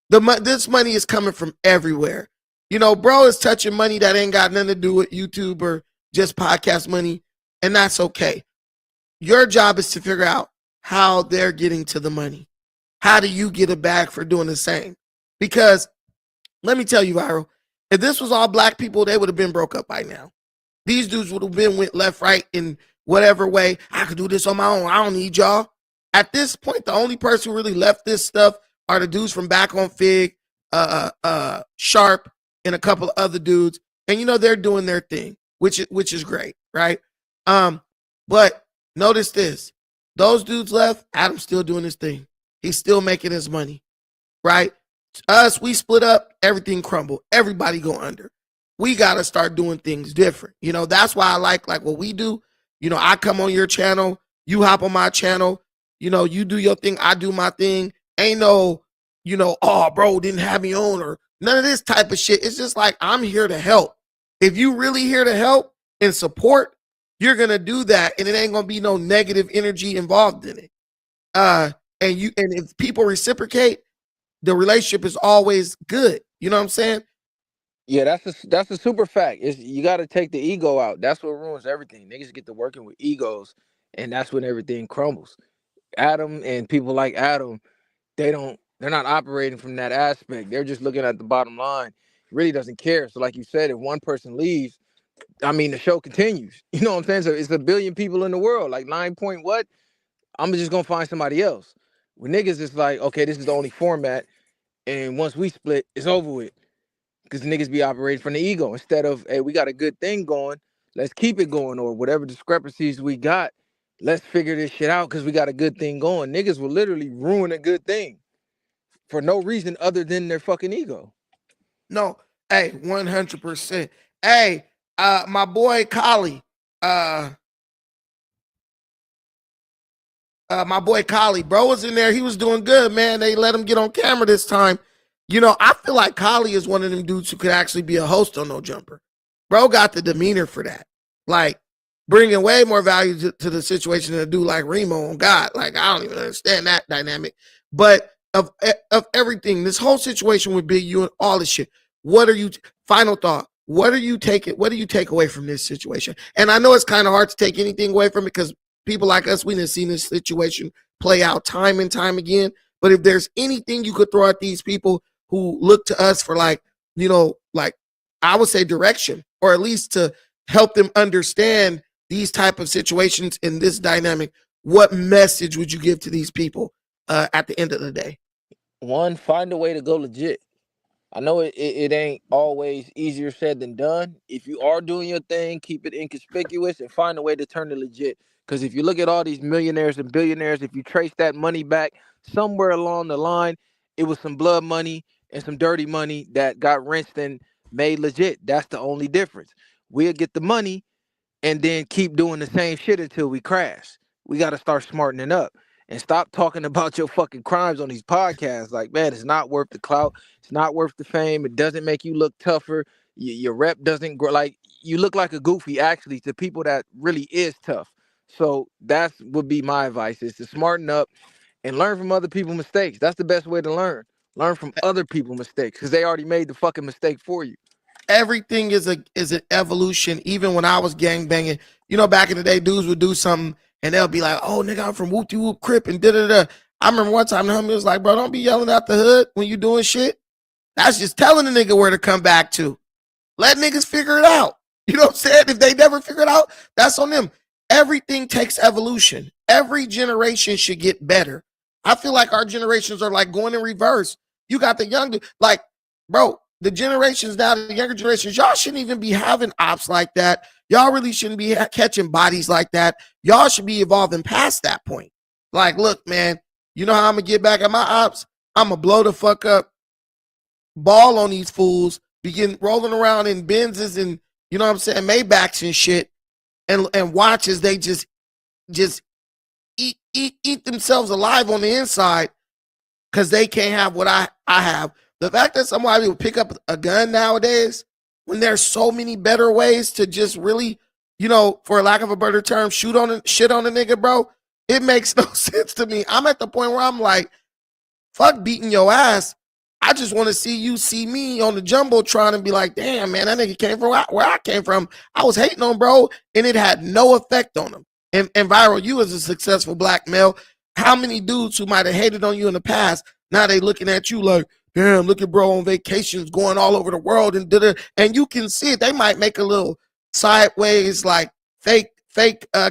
This money is coming from everywhere. Bro is touching money that ain't got nothing to do with YouTube or just podcast money, and that's okay. Your job is to figure out how they're getting to the money. How do you get a bag for doing the same? Because let me tell you, Viral, if this was all black people, they would have been broke up by now. These dudes would have been went left, right, in whatever way. I could do this on my own. I don't need y'all. At this point, the only person who really left this stuff are the dudes from Back on Fig, Sharp, and a couple of other dudes. And they're doing their thing, which is great, right? But notice this. Those dudes left, Adam's still doing his thing. He's still making his money, right? Us, we split up, everything crumbled. Everybody go under. We got to start doing things different. That's why I like what we do. I come on your channel, you hop on my channel, you do your thing, I do my thing. Ain't no, oh, bro, didn't have me on or none of this type of shit. It's just like, I'm here to help. If you really here to help and support, you're going to do that, and it ain't going to be no negative energy involved in it. And if people reciprocate, the relationship is always good. You know what I'm saying? Yeah, that's a super fact. You got to take the ego out. That's what ruins everything. Niggas get to working with egos and that's when everything crumbles. Adam and people like Adam, they're not operating from that aspect. They're just looking at the bottom line. Really doesn't care. So like you said, if one person leaves, I mean the show continues. You know what I'm saying? So it's a billion people in the world. Like 9 point what? I'm just gonna find somebody else. With niggas, it's like, okay, this is the only format, and once we split, it's over with. Because niggas be operating from the ego instead of, hey, we got a good thing going, let's keep it going, or whatever discrepancies we got, let's figure this shit out because we got a good thing going. Niggas will literally ruin a good thing for no reason other than their fucking ego. No, hey, 100%. Hey, my boy Collie, my boy Collie, bro was in there. He was doing good, man. They let him get on camera this time. You know, I feel like Collie is one of them dudes who could actually be a host on No Jumper. Bro got the demeanor for that. Like, bringing way more value to the situation than a dude like Remo on God. Like, I don't even understand that dynamic. But of everything, this whole situation with Big U and all this shit, what are you, final thought, what do you take away from this situation? And I know it's kind of hard to take anything away from it because people like us, we didn't see this situation play out time and time again. But if there's anything you could throw at these people who look to us for, like, you know, like, I would say direction, or at least to help them understand these type of situations in this dynamic, what message would you give to these people at the end of the day? One, find a way to go legit. I know it ain't always easier said than done. If you are doing your thing, keep it inconspicuous and find a way to turn it legit. Because if you look at all these millionaires and billionaires, if you trace that money back somewhere along the line, it was some blood money and some dirty money that got rinsed and made legit. That's the only difference. We'll get the money and then keep doing the same shit until we crash. We got to start smartening up and stop talking about your fucking crimes on these podcasts. Like, man, it's not worth the clout. It's not worth the fame. It doesn't make you look tougher. Your rep doesn't grow. Like, you look like a goofy actually to people that really is tough. So that's would be my advice, is to smarten up and learn from other people's mistakes. That's the best way to learn. Learn from other people's mistakes because they already made the fucking mistake for you. Everything is an evolution. Even when I was gangbanging, you know, back in the day, dudes would do something and they'll be like, "Oh, nigga, I'm from Whoop De Whoop Crip and da da da." I remember one time the homie was like, "Bro, don't be yelling out the hood when you doing shit. That's just telling the nigga where to come back to. Let niggas figure it out." You know what I'm saying? If they never figure it out, that's on them. Everything takes evolution. Every generation should get better. I feel like our generations are like going in reverse. You got the younger, like, bro, the generations now, the younger generations, y'all shouldn't even be having ops like that. Y'all really shouldn't be catching bodies like that. Y'all should be evolving past that point. Like, look, man, you know how I'm going to get back at my ops? I'm going to blow the fuck up, ball on these fools, begin rolling around in Benzes and, you know what I'm saying, Maybachs and shit, and watch as they just eat themselves alive on the inside because they can't have what I have. The fact that somebody would pick up a gun nowadays, when there's so many better ways to just really, you know, for lack of a better term, shit on a nigga, bro, it makes no sense to me. I'm at the point where I'm like, fuck beating your ass. I just want to see you see me on the Jumbotron and be like, damn, man, that nigga came from where I came from. I was hating on bro, and it had no effect on him. And Viral, you as a successful black male, how many dudes who might have hated on you in the past, now they looking at you like, damn, look at bro on vacations going all over the world and da-da. And you can see it. They might make a little sideways, like fake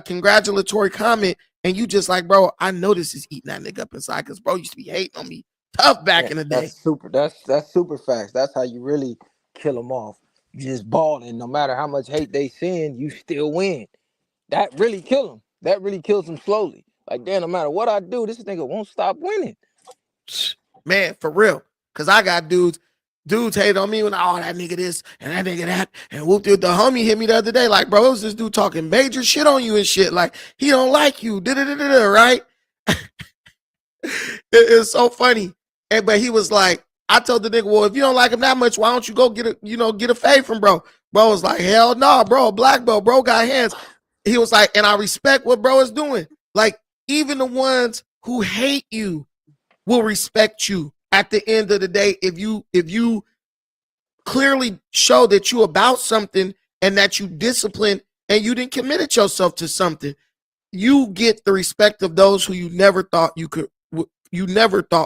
congratulatory comment. And you just like, bro, I know this is eating that nigga up inside because bro used to be hating on me tough back in the day. That's super facts. That's how you really kill them off. You just balling. No matter how much hate they send, you still win. That really kill them. That really kills them slowly. Like, damn, no matter what I do, this nigga won't stop winning. Man, for real. Cause I got dudes hate on me when that nigga this and that nigga that. And whoop, the homie hit me the other day. Like, bro, it was this dude talking major shit on you and shit. Like, he don't like you. Right? It's so funny. But he was like, I told the nigga, well, if you don't like him that much, why don't you go get a fade from bro? Bro was like, hell no, bro, black belt, bro got hands. He was like, and I respect what bro is doing. Like, even the ones who hate you will respect you at the end of the day if you clearly show that you about something and that you discipline and you didn't committed yourself to something. you get the respect of those who you never thought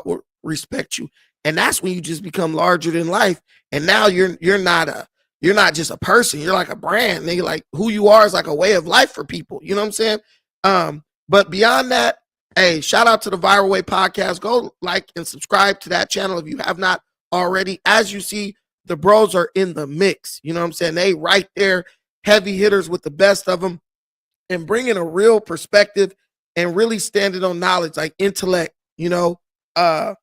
would respect you. And that's when you just become larger than life. And now you're not just a person, you're like a brand. Nigga, like who you are is like a way of life for people. You know what I'm saying? But beyond that, hey, shout out to the Viral Way podcast. Go like and subscribe to that channel if you have not already. As you see, the bros are in the mix. You know what I'm saying? They right there, heavy hitters with the best of them, and bringing a real perspective and really standing on knowledge, like intellect, you know, and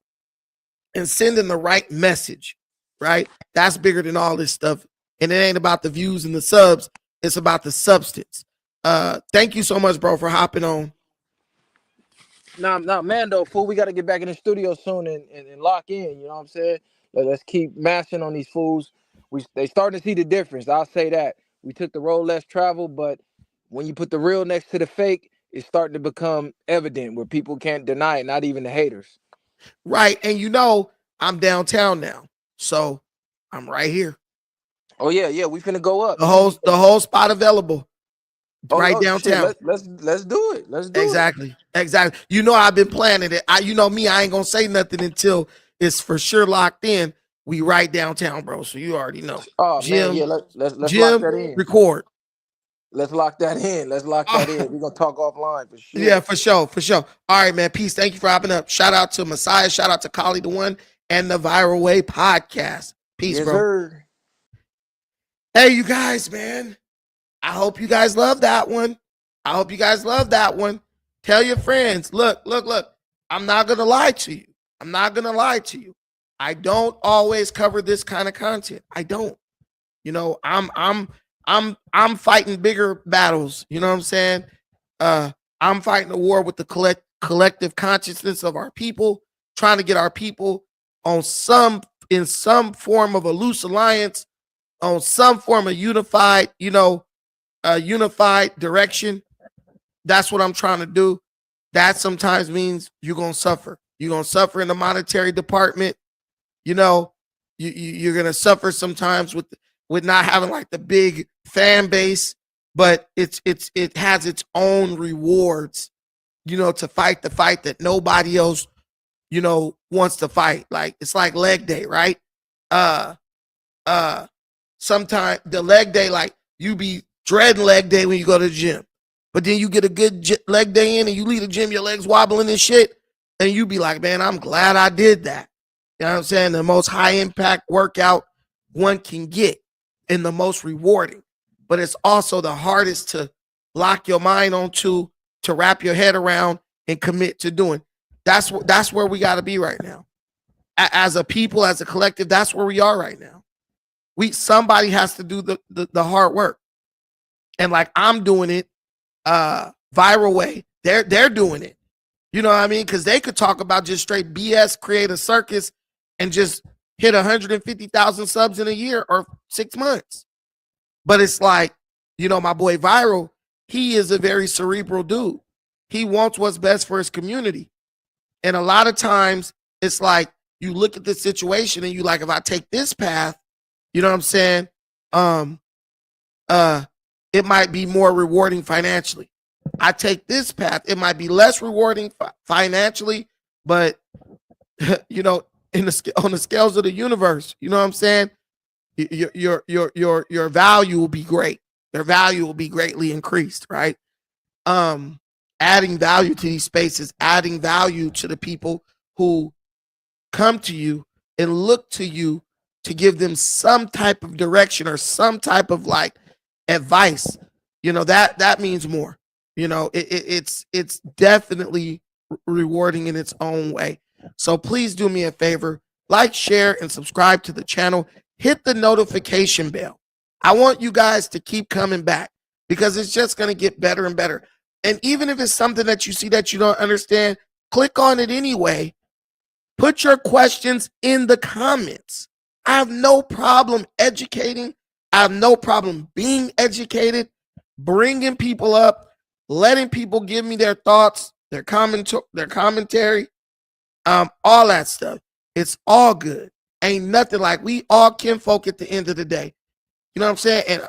sending the right message, right? That's bigger than all this stuff. And it ain't about the views and the subs. It's about the substance. Thank you so much, bro, for hopping on. Nah, Mando, fool, we got to get back in the studio soon and lock in, you know what I'm saying? Let's keep mashing on these fools. They starting to see the difference, I'll say that. We took the road less traveled, but when you put the real next to the fake, it's starting to become evident where people can't deny it, not even the haters. Right, and you know, I'm downtown now, so I'm right here. Oh, yeah, we finna go up. The whole spot available. Right downtown. Shit, let's do it. Let's do it. Exactly. You know, I've been planning it. You know me, I ain't gonna say nothing until it's for sure locked in. We right downtown, bro. So you already know. Oh, Jim, man, yeah, let's Jim, lock that in. record. Let's lock that in. Let's lock that in. We're gonna talk offline for sure. Yeah, for sure. All right, man. Peace. Thank you for hopping up. Shout out to Messiah. Shout out to Kali the One and the Viral Way podcast. Peace, yes, bro. Sir. Hey, you guys, man. I hope you guys love that one. Tell your friends. Look. I'm not gonna lie to you. I don't always cover this kind of content. I don't. You know, I'm fighting bigger battles. You know what I'm saying? I'm fighting a war with the collective consciousness of our people, trying to get our people in some form of a loose alliance, on some form of unified, unified direction. That's what I'm trying to do. That sometimes means you're gonna suffer. You're gonna suffer in the monetary department. You know, you're gonna suffer sometimes with not having like the big fan base, but it has its own rewards, you know, to fight the fight that nobody else, you know, wants to fight. Like it's like leg day, right? Sometimes the leg day, like you be dreading leg day when you go to the gym, but then you get a good leg day in and you leave the gym, your legs wobbling and shit, and you be like, man, I'm glad I did that. You know what I'm saying? The most high impact workout one can get and the most rewarding, but it's also the hardest to lock your mind onto, to wrap your head around and commit to doing. That's where we got to be right now. As a people, as a collective, that's where we are right now. Somebody has to do the hard work. And like I'm doing it, Viral Way, they're doing it. You know what I mean? Because they could talk about just straight BS, create a circus, and just hit 150,000 subs in a year or 6 months. But it's like, you know, my boy Viral, he is a very cerebral dude. He wants what's best for his community. And a lot of times it's like you look at the situation and you like, if I take this path, you know what I'm saying? It might be more rewarding financially. I take this path, it might be less rewarding financially, but you know, on the scales of the universe, you know what I'm saying? Your value will be great. Their value will be greatly increased, right? Adding value to these spaces, adding value to the people who come to you and look to you to give them some type of direction or some type of like advice. You know, that means more. You know, it's definitely rewarding in its own way. So please do me a favor, like, share, and subscribe to the channel. Hit the notification bell. I want you guys to keep coming back because it's just going to get better and better. And even if it's something that you see that you don't understand, click on it anyway. Put your questions in the comments. I have no problem educating. I have no problem being educated, bringing people up, letting people give me their thoughts, their commentary, all that stuff. It's all good. Ain't nothing like we all kinfolk at the end of the day. You know what I'm saying?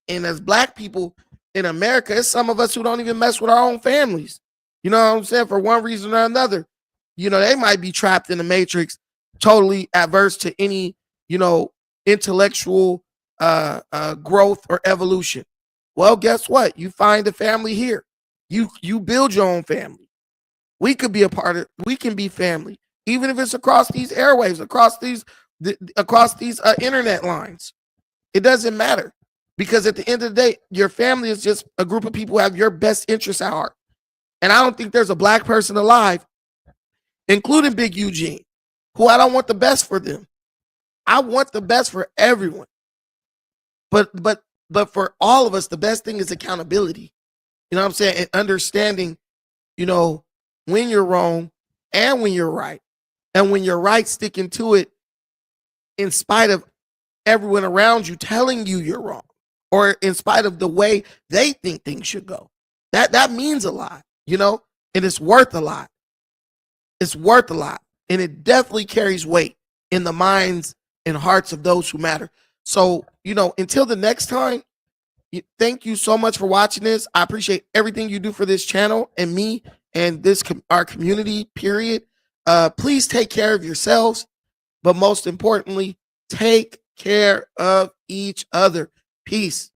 And as black people, in America, it's some of us who don't even mess with our own families. You know what I'm saying? For one reason or another, you know, they might be trapped in the matrix, totally adverse to any, you know, intellectual growth or evolution. Well, guess what? You find a family here. You build your own family. We could be a part of. We can be family, even if it's across these airwaves, across these internet lines. It doesn't matter, because at the end of the day, your family is just a group of people who have your best interests at heart. And I don't think there's a black person alive, including Big Eugene, who I don't want the best for them. I want the best for everyone. But for all of us, the best thing is accountability. You know what I'm saying? And understanding, you know, when you're wrong and when you're right. And when you're right, sticking to it in spite of everyone around you telling you you're wrong, or in spite of the way they think things should go. That means a lot, you know, and it's worth a lot. It's worth a lot. And it definitely carries weight in the minds and hearts of those who matter. So, you know, until the next time, thank you so much for watching this. I appreciate everything you do for this channel and me and this our community, period. Please take care of yourselves, but most importantly, take care of each other. Peace.